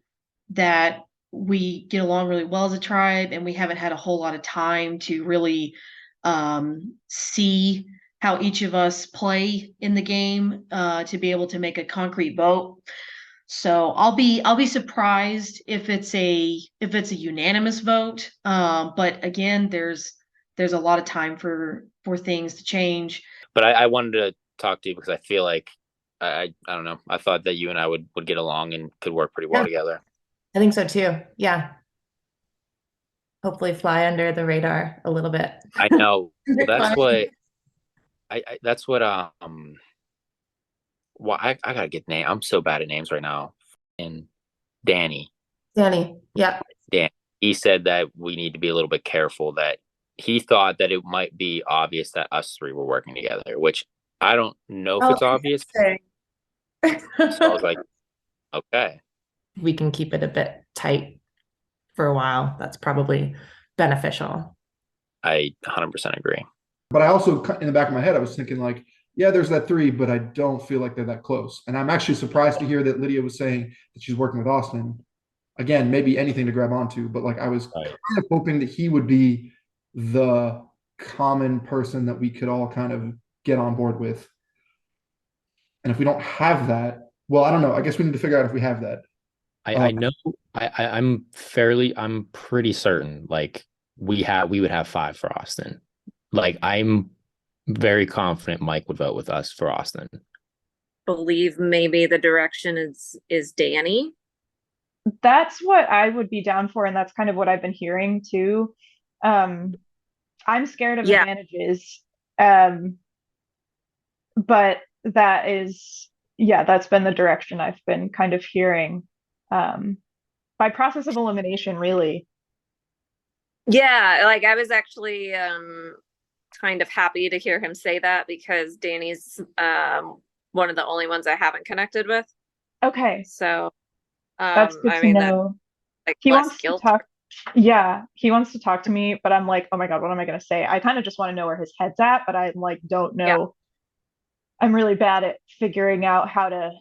that we get along really well as a tribe and we haven't had a whole lot of time to really see how each of us play in the game to be able to make a concrete vote. So I'll be surprised if it's a unanimous vote. But again, there's a lot of time for things to change. But I wanted to talk to you because I feel like I don't know. I thought that you and I would get along and could work pretty well together. I think so too. Yeah. Hopefully fly under the radar a little bit. I know. Well, that's what well, I gotta get name. I'm so bad at names right now. And Danny. Yeah. Dan. He said that we need to be a little bit careful, that he thought that it might be obvious that us three were working together, which I don't know if it's obvious. So I was like, okay. We can keep it a bit tight for a while. That's probably beneficial. I 100% agree. But I also, in the back of my head, I was thinking like, yeah, there's that 3, but I don't feel like they're that close. And I'm actually surprised to hear that Lydia was saying that she's working with Austin. Again, maybe anything to grab onto, but like I was kind of hoping that he would be the common person that we could all kind of get on board with. And if we don't have that, well, I don't know. I guess we need to figure out if we have that. I know. I'm pretty certain like we would have 5 for Austin. Like I'm very confident Mike would vote with us for Austin. Believe maybe the direction is Danny. That's what I would be down for, and that's kind of what I've been hearing too. I'm scared of advantages. But that's been the direction I've been kind of hearing. By process of elimination, really. Yeah, like I was actually kind of happy to hear him say that, because Danny's one of the only ones I haven't connected with. Okay. So that's good to know. He wants to talk. Yeah, he wants to talk to me, but I'm like, oh my God, what am I going to say? I kind of just want to know where his head's at, but I like don't know. Yeah. I'm really bad at figuring out how to,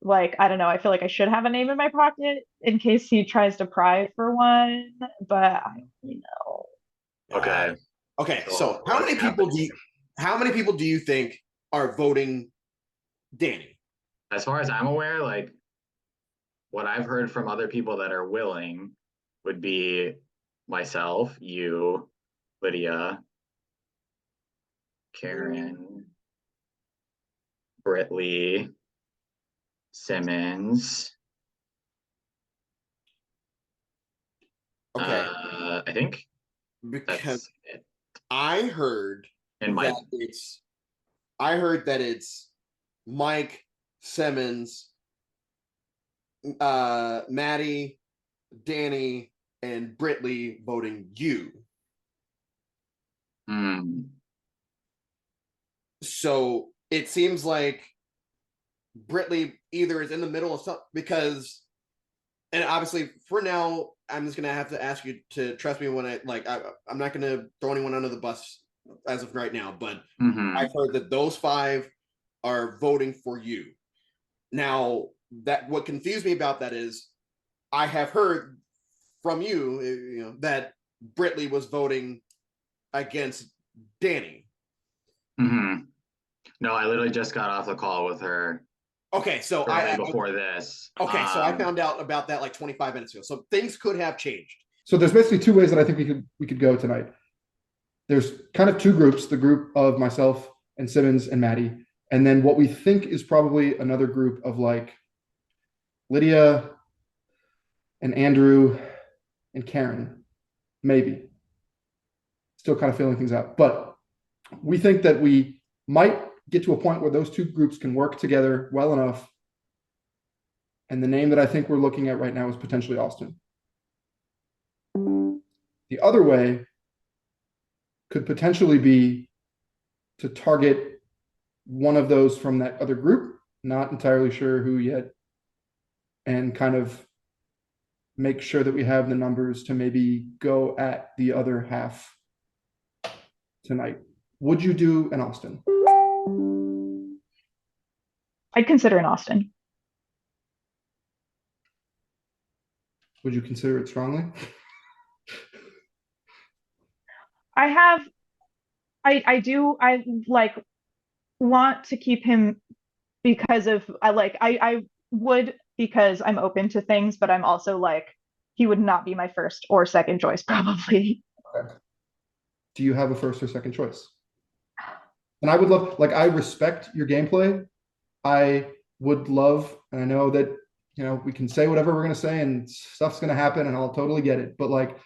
like, I don't know. I feel like I should have a name in my pocket in case he tries to pry for one, but I don't really know. Okay. So how many people do you think are voting Danny? As far as I'm aware, like what I've heard from other people that are willing would be myself, you, Lydia, Karen, Brittley, Simmons. Okay. I think because I heard that it's Mike, Simmons, Maddie, Danny, and Brittley voting you. So it seems like Brittley either is in the middle of something, because, and obviously for now, I'm just gonna have to ask you to trust me when I'm not gonna throw anyone under the bus as of right now, but I've heard that those 5 are voting for you. Now, that what confused me about that is I have heard from you, that Brittley was voting against Danny. No, I literally just got off the call with her. Okay, so before this. Okay, so I found out about that like 25 minutes ago. So things could have changed. So there's basically 2 ways that I think we could go tonight. There's kind of 2 groups, the group of myself and Simmons and Maddie, and then what we think is probably another group of like Lydia and Andrew and Karen, maybe. Still kind of feeling things out. But we think that we might get to a point where those 2 groups can work together well enough. And the name that I think we're looking at right now is potentially Austin. The other way could potentially be to target one of those from that other group, not entirely sure who yet, and kind of make sure that we have the numbers to maybe go at the other half tonight. Would you do an Austin? I'd consider an Austin. Would you consider it strongly? I want to keep him because of I would, because I'm open to things, but I'm also like, he would not be my first or second choice probably. Okay. Do you have a first or second choice? And I would love, I respect your gameplay. I would love, and I know that, we can say whatever we're going to say and stuff's going to happen and I'll totally get it. But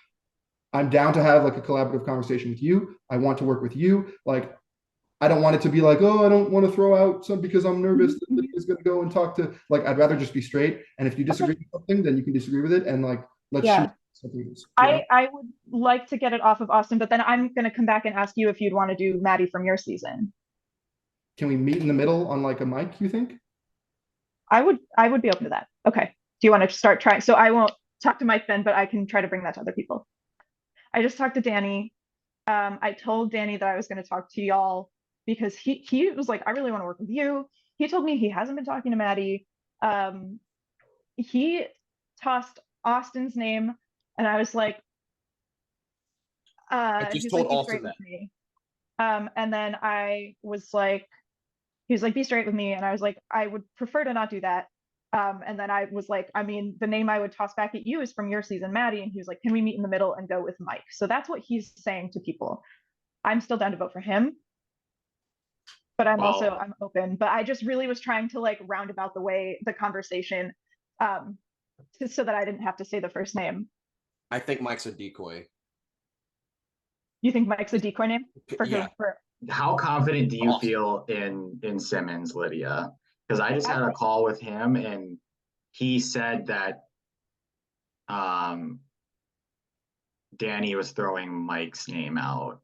I'm down to have a collaborative conversation with you. I want to work with you. I don't want it to be oh, I don't want to throw out some because I'm nervous that he's going to go and talk to, I'd rather just be straight. And if you disagree with something, then you can disagree with it. And let's shoot something. I would like to get it off of Austin, but then I'm going to come back and ask you if you'd want to do Maddie from your season. Can we meet in the middle on a mic, you think? I would be open to that. Okay. Do you want to start trying? So I won't talk to Mike then, but I can try to bring that to other people. I just talked to Danny. I told Danny that I was going to talk to y'all because he was like, I really want to work with you. He told me he hasn't been talking to Maddie. He tossed Austin's name and I was like, I just told Austin that. And then I was like, he was like, be straight with me. And I was like, I would prefer to not do that. And then I was like, the name I would toss back at you is from your season, Maddie. And he was like, can we meet in the middle and go with Mike? So that's what he's saying to people. I'm still down to vote for him. But I'm open. But I just really was trying to round about the conversation so that I didn't have to say the first name. I think Mike's a decoy. You think Mike's a decoy name? How confident do you feel in Simmons, Lydia? Because I just had a call with him and he said that Danny was throwing Mike's name out.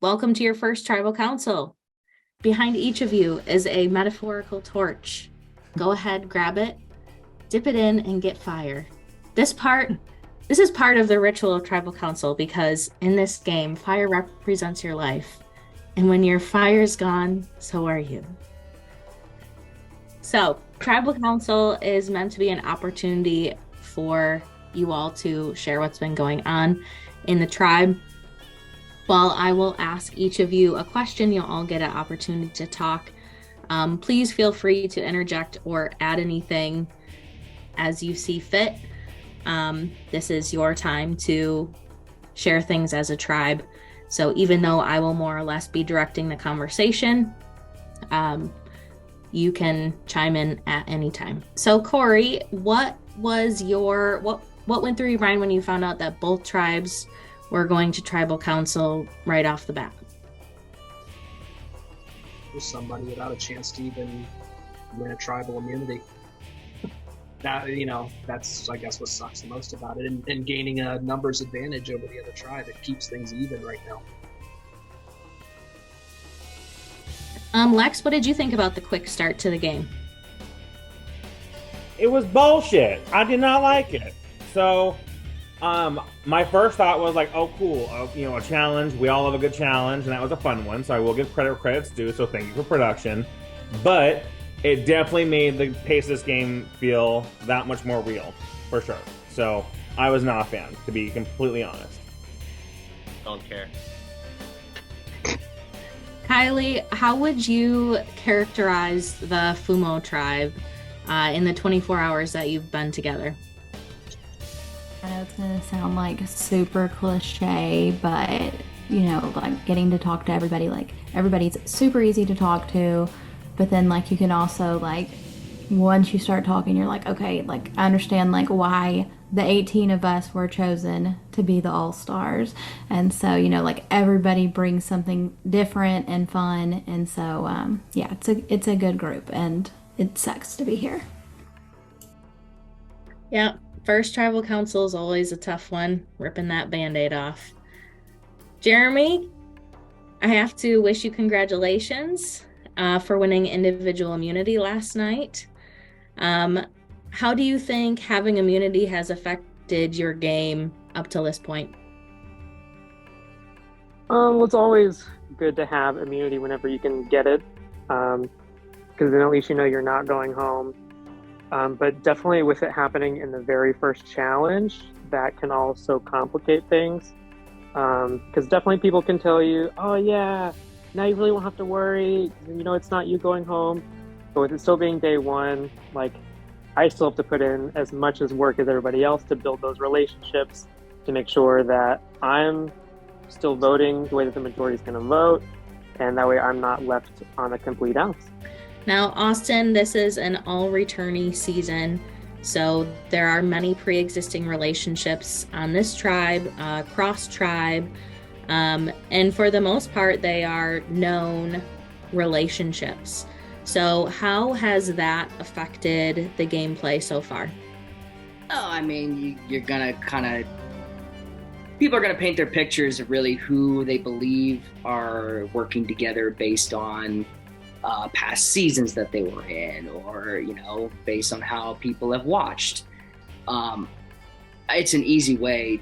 Welcome to your first tribal council. Behind each of you is a metaphorical torch. Go ahead, grab it, dip it in, and get fire. This is part of the ritual of tribal council because in this game, fire represents your life. And when your fire's gone, so are you. So, tribal council is meant to be an opportunity for you all to share what's been going on in the tribe. While I will ask each of you a question, you'll all get an opportunity to talk. Please feel free to interject or add anything as you see fit. This is your time to share things as a tribe. So even though I will more or less be directing the conversation, you can chime in at any time. So Corey, what went through your mind when you found out that both tribes were going to tribal council right off the bat? Just somebody without a chance to even win a tribal immunity. that, that's, I guess, what sucks the most about it, and gaining a numbers advantage over the other tribe. It keeps things even right now. Lex, what did you think about the quick start to the game? It was bullshit. I did not like it. So, my first thought was like, oh, cool. A challenge. We all have a good challenge, and that was a fun one. So I will give credit where credit's due. So thank you for production. But it definitely made the pace of this game feel that much more real, for sure. So I was not a fan, to be completely honest. Don't care. Kylie, how would you characterize the Fumo tribe in the 24 hours that you've been together? I know it's gonna sound like super cliche, but like getting to talk to everybody, like everybody's super easy to talk to, but then like you can also like once you start talking, you're like, okay, like I understand like why the 18 of us were chosen to be the all-stars, and so like everybody brings something different and fun, and so yeah, it's a good group, and it sucks to be here. Yeah, first tribal council is always a tough one, ripping that band-aid off. Jeremy, I have to wish you congratulations for winning individual immunity last night. How do you think having immunity has affected your game up till this point? Well, it's always good to have immunity whenever you can get it, because then at least you're not going home. But definitely with it happening in the very first challenge, that can also complicate things. Because definitely people can tell you, oh yeah, now you really won't have to worry, it's not you going home. But with it still being day one, like, I still have to put in as much as work as everybody else to build those relationships, to make sure that I'm still voting the way that the majority is going to vote, and that way I'm not left on a complete outs. Now, Austin, this is an all-returnee season, so there are many pre-existing relationships on this tribe, cross-tribe, and for the most part, they are known relationships. So how has that affected the gameplay so far? Oh, I mean, you're gonna people are gonna paint their pictures of really who they believe are working together based on past seasons that they were in, or based on how people have watched. It's an easy way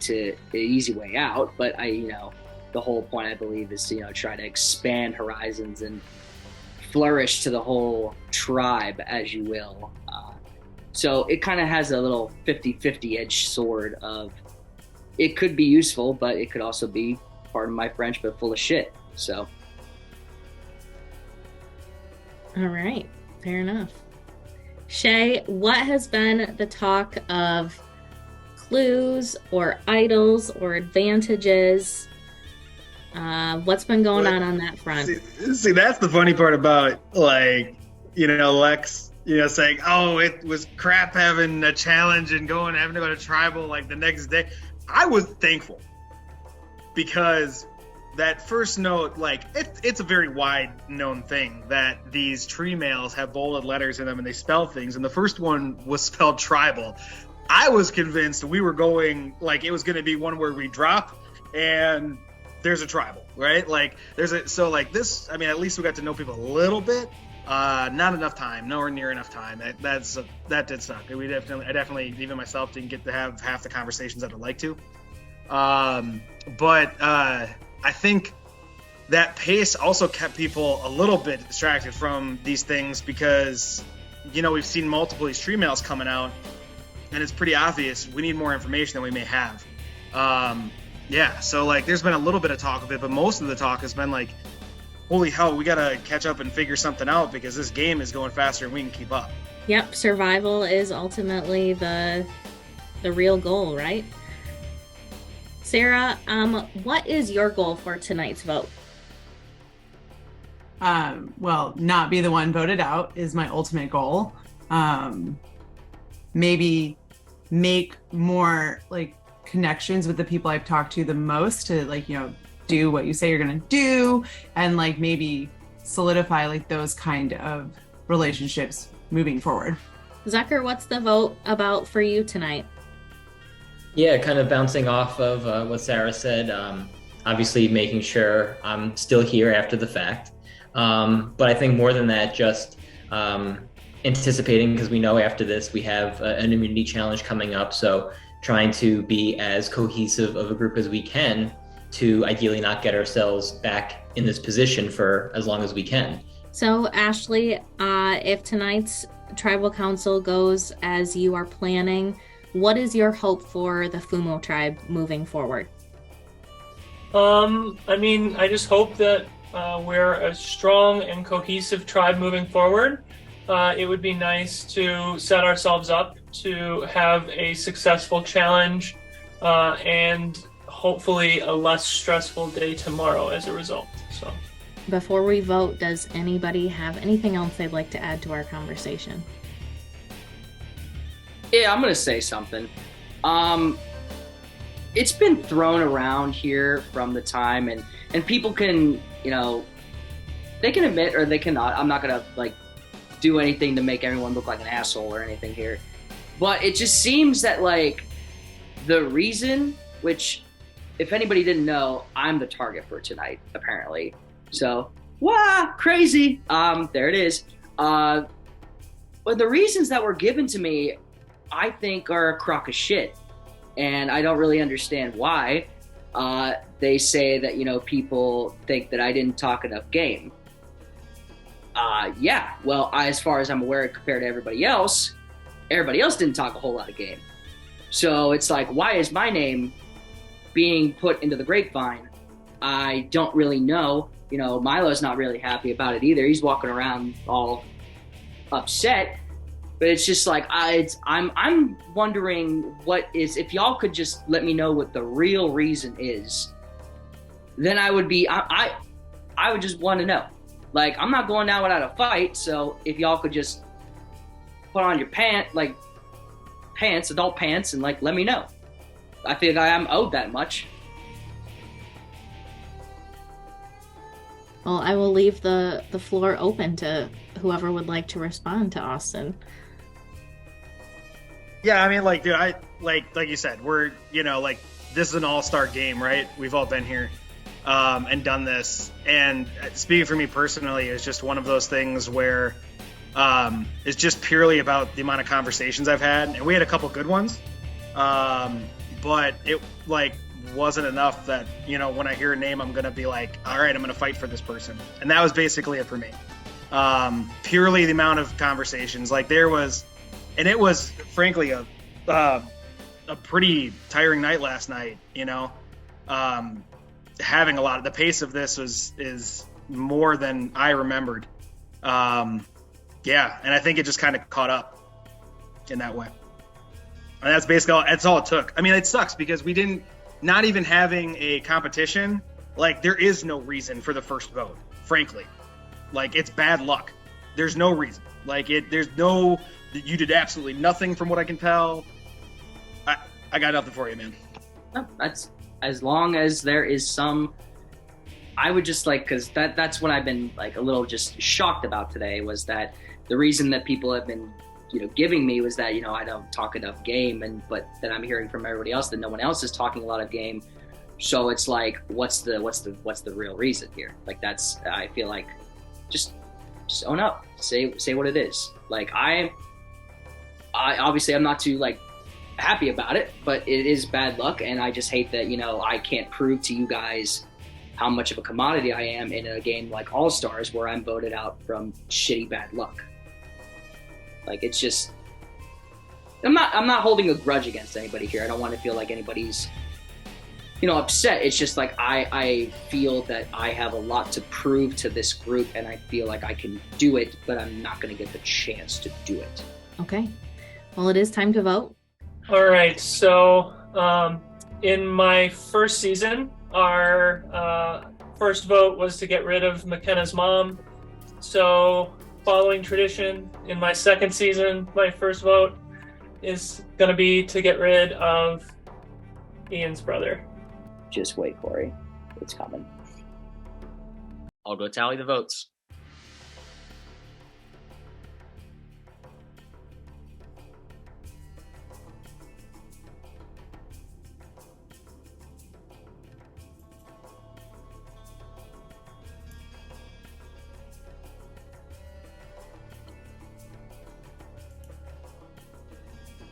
out, but the whole point, I believe, is to try to expand horizons and flourish to the whole tribe, as you will. So it kind of has a little 50-50 edged sword of, it could be useful, but it could also be, pardon my French, but full of shit. So. All right, fair enough. Shea, what has been the talk of clues or idols or advantages? What's been going on that front? See, that's the funny part about, like, Lex, saying, oh, it was crap having a challenge and having to go to tribal like the next day. I was thankful because that first note, like, it's a very wide known thing that these tree mails have bolded letters in them and they spell things. And the first one was spelled tribal. I was convinced we were going, like, it was going to be one where we drop and there's a tribal, right? Like, this, I mean, at least we got to know people a little bit. Not enough time, nowhere near enough time. That did suck. I definitely, even myself, didn't get to have half the conversations I'd like to. But I think that pace also kept people a little bit distracted from these things because, we've seen multiple these tree mails coming out, and it's pretty obvious we need more information than we may have. Yeah, so like there's been a little bit of talk of it, but most of the talk has been like, holy hell, we gotta catch up and figure something out because this game is going faster and we can keep up. Yep, survival is ultimately the real goal, right? Sarah, what is your goal for tonight's vote? Well, not be the one voted out is my ultimate goal. Maybe make more like connections with the people I've talked to the most to do what you say you're gonna do, and like maybe solidify like those kind of relationships moving forward. Zucker, what's the vote about for you tonight? Yeah, kind of bouncing off of what Sarah said. Obviously, making sure I'm still here after the fact. But I think more than that, just anticipating, because we know after this we have an immunity challenge coming up. So trying to be as cohesive of a group as we can to ideally not get ourselves back in this position for as long as we can. So Ashley, if tonight's tribal council goes as you are planning, what is your hope for the Fumo tribe moving forward? I just hope that we're a strong and cohesive tribe moving forward. It would be nice to set ourselves up to have a successful challenge and hopefully a less stressful day tomorrow as a result. So, before we vote, does anybody have anything else they'd like to add to our conversation? Yeah, I'm gonna say something. It's been thrown around here from the time, and people can, they can admit or they cannot. I'm not gonna do anything to make everyone look like an asshole or anything here, but it just seems that the reason, which if anybody didn't know, I'm the target for tonight apparently. So, crazy. There it is. But the reasons that were given to me, I think, are a crock of shit. And I don't really understand why. They say that, people think that I didn't talk enough game. Yeah, well, as far as I'm aware, compared to everybody else didn't talk a whole lot of game. So it's why is my name being put into the grapevine? I don't really know. Milo's not really happy about it either. He's walking around all upset. But it's just I'm wondering if y'all could just let me know what the real reason is, then I would be, I would just want to know. I'm not going down without a fight, so if y'all could just put on your adult pants, and let me know. I feel like I'm owed that much. Well, I will leave the floor open to whoever would like to respond to Austin. Yeah, dude, like you said, we're, this is an all-star game, right? We've all been here and done this. And speaking for me personally, it's just one of those things where it's just purely about the amount of conversations I've had. And we had a couple good ones, but it, wasn't enough that, when I hear a name, I'm going to be all right, I'm going to fight for this person. And that was basically it for me. Purely the amount of conversations. There was... And it was, frankly, a pretty tiring night last night. Having a lot of the pace of this is more than I remembered. Yeah, and I think it just kind of caught up in that way. And that's basically that's all it took. It sucks because we didn't, not even having a competition. There is no reason for the first vote. Frankly, it's bad luck. There's no reason. There's no. You did absolutely nothing from what I can tell. I got nothing for you, man. No, that's as long as there is some. I would just because that's what I've been a little just shocked about today was that the reason that people have been giving me was that I don't talk enough game, but then I'm hearing from everybody else that no one else is talking a lot of game. So it's what's the real reason here? That's I feel just own up, say what it is. I obviously I'm not too happy about it, but it is bad luck, and I just hate that I can't prove to you guys how much of a commodity I am in a game like All Stars where I'm voted out from shitty bad luck. It's just I'm not holding a grudge against anybody here. I don't want to feel like anybody's upset. It's just I feel that I have a lot to prove to this group, and I feel like I can do it, but I'm not going to get the chance to do it. Okay. Well, it is time to vote. All right. So, in my first season, our first vote was to get rid of McKenna's mom. So, following tradition, in my second season, my first vote is going to be to get rid of Ian's brother. Just wait, Corey. It's coming. I'll go tally the votes.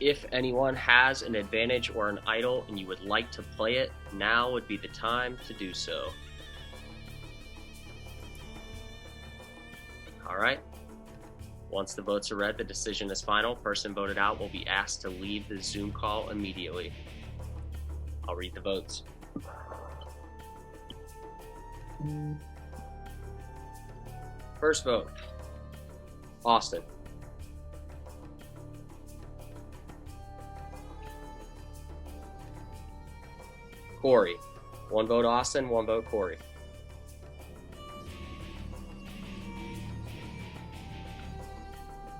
if anyone has an advantage or an idol and you would like to play it, now would be the time to do so. All right. Once the votes are read, the decision is final. Person voted out will be asked to leave the Zoom call immediately. I'll read the votes. First vote, Austin. Corey. 1 vote Austin, 1 vote Corey.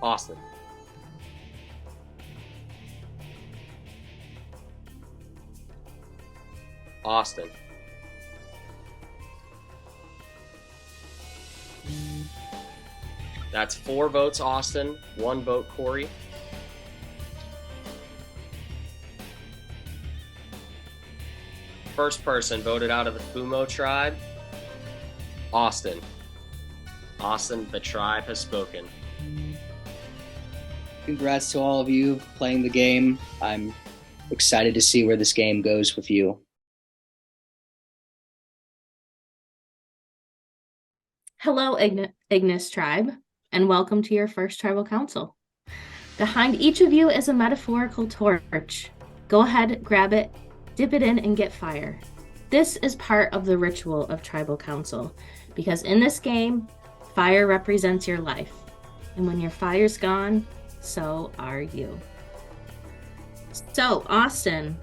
Austin. Austin. That's 4 votes Austin, 1 vote Corey. First person voted out of the Fumo tribe, Austin. Austin, the tribe has spoken. Congrats to all of you playing the game. I'm excited to see where this game goes with you. Hello, Ignis tribe, and welcome to your first tribal council. Behind each of you is a metaphorical torch. Go ahead, grab it, dip it in, and get fire. This is part of the ritual of tribal council, because in this game, fire represents your life. And when your fire's gone, so are you. So, Austin,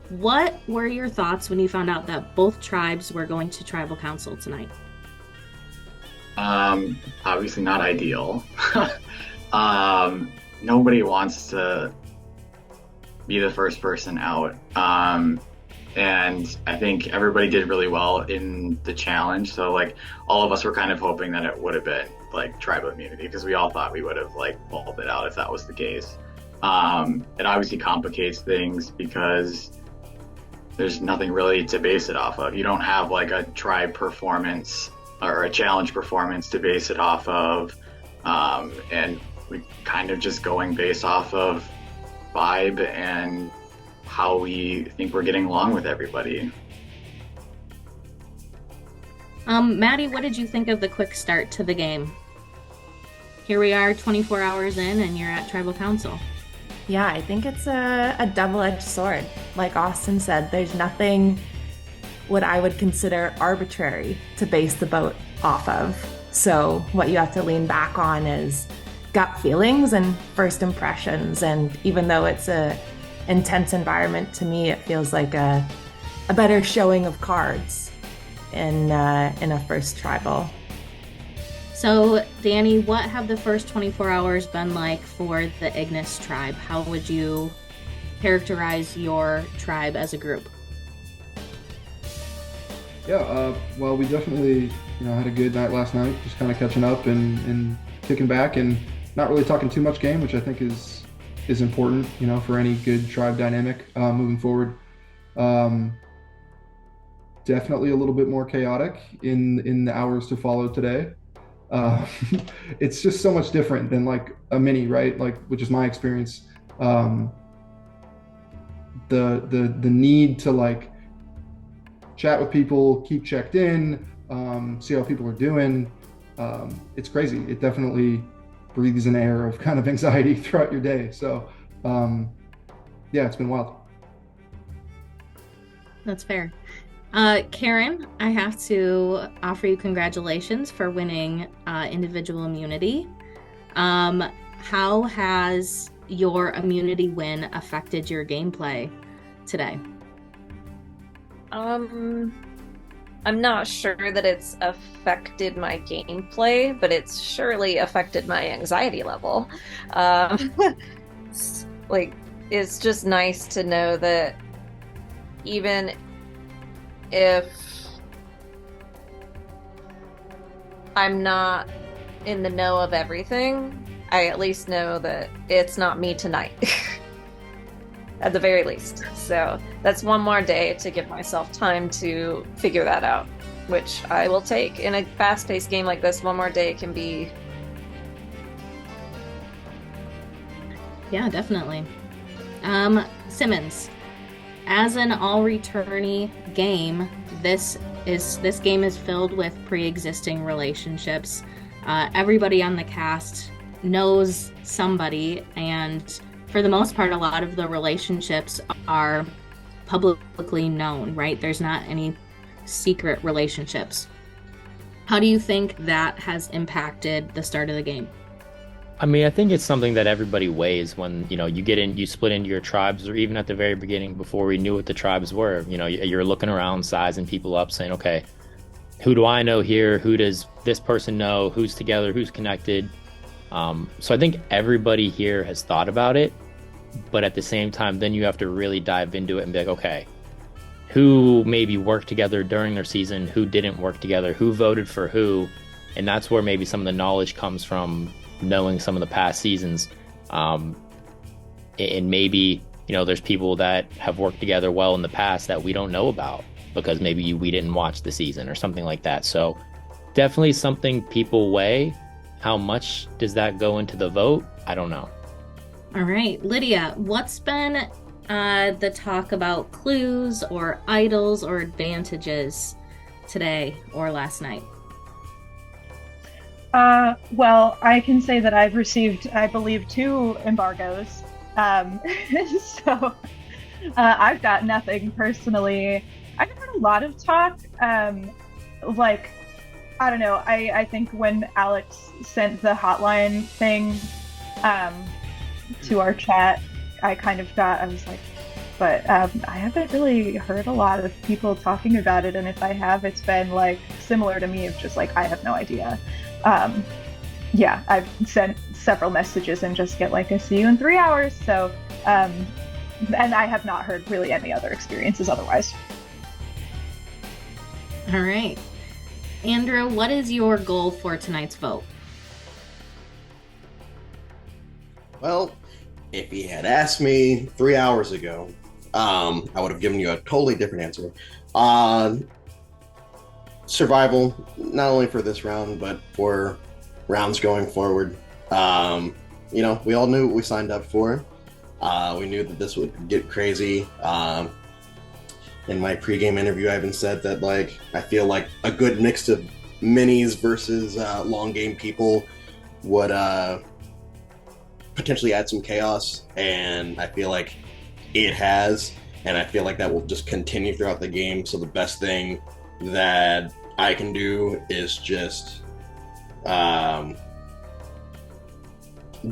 what were your thoughts when you found out that both tribes were going to tribal council tonight? Obviously not ideal. Nobody wants to be the first person out. And I think everybody did really well in the challenge. So like all of us were kind of hoping that it would have been like tribal immunity, because we all thought we would have like balled it out if that was the case. It obviously complicates things because there's nothing really to base it off of. You don't have like a tribe performance or a challenge performance to base it off of. And we kind of just going based off of vibe and how we think we're getting along with everybody. Maddie, what did you think of the quick start to the game? Here we are 24 hours in and you're at tribal council. Yeah, I think it's a double-edged sword. Like Austin said, there's nothing what I would consider arbitrary to base the vote off of. So what you have to lean back on is gut feelings and first impressions. And even though it's a intense environment, to me, it feels like a better showing of cards in a first tribal. So, Danny, what have the first 24 hours been like for the Ignis tribe? How would you characterize your tribe as a group? Yeah, well, we definitely, had a good night last night, just kind of catching up and kicking back and not really talking too much game, which I think is important, for any good tribe dynamic moving forward. Definitely a little bit more chaotic in the hours to follow today. It's just so much different than like a mini, right? Like, which is my experience. The need to like chat with people, keep checked in, see how people are doing. It's crazy. It definitely breathes an air of kind of anxiety throughout your day. So, yeah, it's been wild. That's fair. Karen, I have to offer you congratulations for winning individual immunity. How has your immunity win affected your gameplay today? I'm not sure that it's affected my gameplay, but it's surely affected my anxiety level. Like, it's just nice to know that even if I'm not in the know of everything, I at least know that it's not me tonight. At the very least. So that's one more day to give myself time to figure that out, which I will take. In a fast-paced game like this, one more day can be... Yeah, definitely. Simmons, as an all-returnee game, this game is filled with pre-existing relationships. Everybody on the cast knows somebody, and for the most part, a lot of the relationships are publicly known, right? There's not any secret relationships. How do you think that has impacted the start of the game? I mean, I think it's something that everybody weighs when, you split into your tribes, or even at the very beginning before we knew what the tribes were. You're looking around, sizing people up, saying, okay, who do I know here? Who does this person know? Who's together? Who's connected? So I think everybody here has thought about it, but at the same time, then you have to really dive into it and be like, okay, who maybe worked together during their season? Who didn't work together? Who voted for who? And that's where maybe some of the knowledge comes from, knowing some of the past seasons. And maybe, there's people that have worked together well in the past that we don't know about because maybe we didn't watch the season or something like that. So definitely something people weigh. How much does that go into the vote? I don't know. All right, Lydia, what's been the talk about clues or idols or advantages today or last night? Well, I can say that I've received, I believe, 2 embargoes. So I've got nothing personally. I've heard a lot of talk. I don't know. I think when Alex sent the hotline thing to our chat, I was like, but I haven't really heard a lot of people talking about it. And if I have, it's been like similar to me of just like, I have no idea. Yeah, I've sent several messages and just get like a see you in 3 hours. So, and I have not heard really any other experiences otherwise. All right. Andrew, what is your goal for tonight's vote? Well, if he had asked me 3 hours ago, I would have given you a totally different answer. Survival, not only for this round, but for rounds going forward. We all knew what we signed up for. We knew that this would get crazy. In my pregame interview, I even said that, I feel like a good mix of minis versus long game people would potentially add some chaos, and I feel like it has, and I feel like that will just continue throughout the game. So the best thing that I can do is just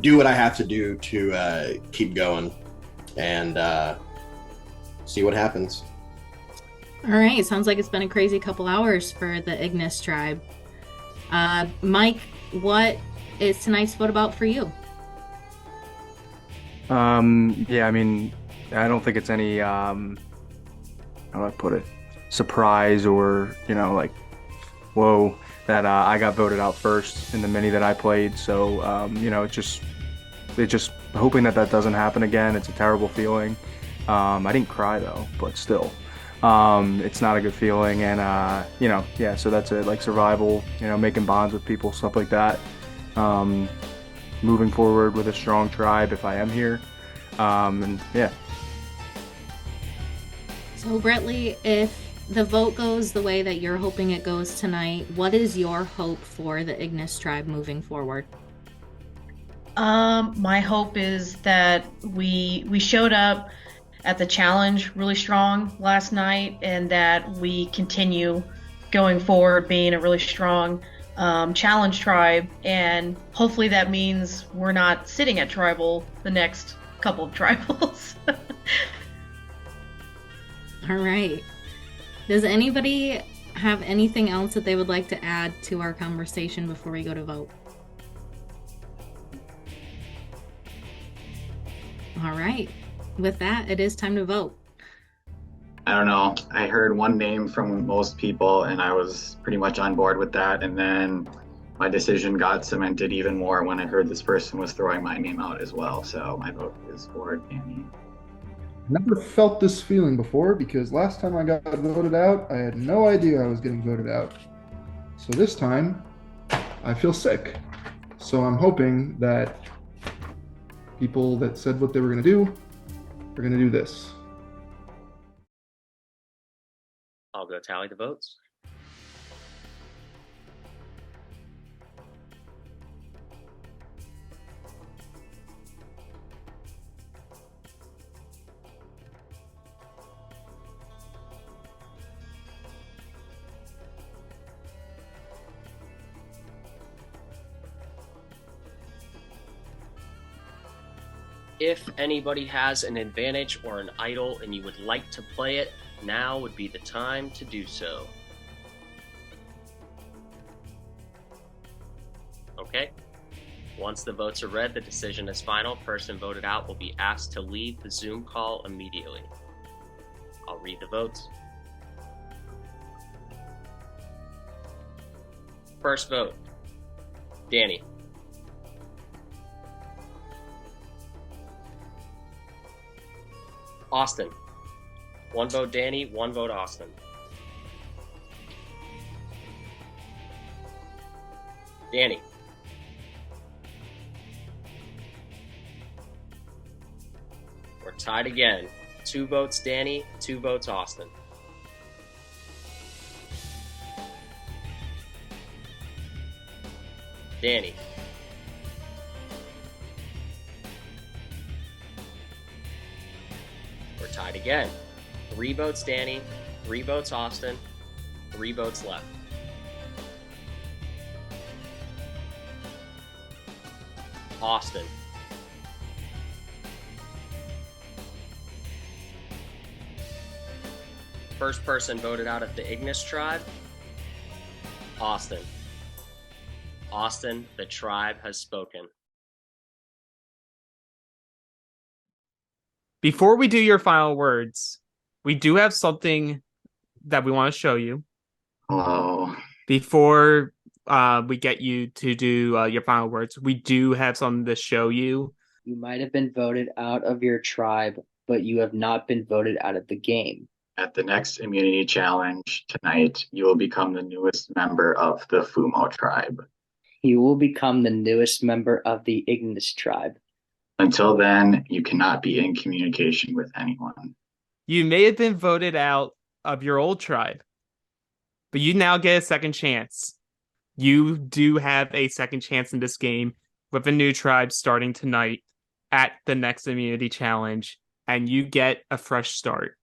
do what I have to do to keep going and see what happens. All right, sounds like it's been a crazy couple hours for the Ignis tribe. Mike, what is tonight's vote about for you? Yeah, I mean, I don't think it's any, how do I put it, surprise or, whoa, that I got voted out first in the mini that I played. So, it's just hoping that doesn't happen again. It's a terrible feeling. I didn't cry though, but still. It's not a good feeling, and yeah, so that's it, like survival, making bonds with people, stuff like that, moving forward with a strong tribe if I am here, and yeah. So Brittley, if the vote goes the way that you're hoping it goes tonight, what is your hope for the Ignis tribe moving forward? My hope is that we showed up at the challenge really strong last night, and that we continue going forward being a really strong challenge tribe, and hopefully that means we're not sitting at tribal the next couple of tribals. All right. Does anybody have anything else that they would like to add to our conversation before we go to vote? All right. With that, it is time to vote. I don't know. I heard one name from most people, and I was pretty much on board with that. And then my decision got cemented even more when I heard this person was throwing my name out as well. So my vote is for Danny. Never felt this feeling before, because last time I got voted out, I had no idea I was getting voted out. So this time, I feel sick. So I'm hoping that people that said what they were going to do We're gonna do this. I'll go tally the votes. If anybody has an advantage or an idol and you would like to play it, now would be the time to do so. Okay. Once the votes are read, the decision is final. Person voted out will be asked to leave the Zoom call immediately. I'll read the votes. First vote, Danny. Austin. 1 vote Danny, 1 vote Austin. Danny. We're tied again. 2 votes Danny, 2 votes Austin. Danny. We're tied again. 3 votes Danny, 3 votes Austin, 3 votes left. Austin. First person voted out of the Ignis tribe, Austin. Austin, the tribe has spoken. Before we do your final words, we do have something that we want to show you. Oh. Before we get you to do your final words, we do have something to show you. You might have been voted out of your tribe, but you have not been voted out of the game. At the next immunity challenge tonight, you will become the newest member of the Fumo tribe. You will become the newest member of the Ignis tribe. Until then, you cannot be in communication with anyone. You may have been voted out of your old tribe, but you now get a second chance. You do have a second chance in this game with a new tribe starting tonight at the next immunity challenge, and you get a fresh start.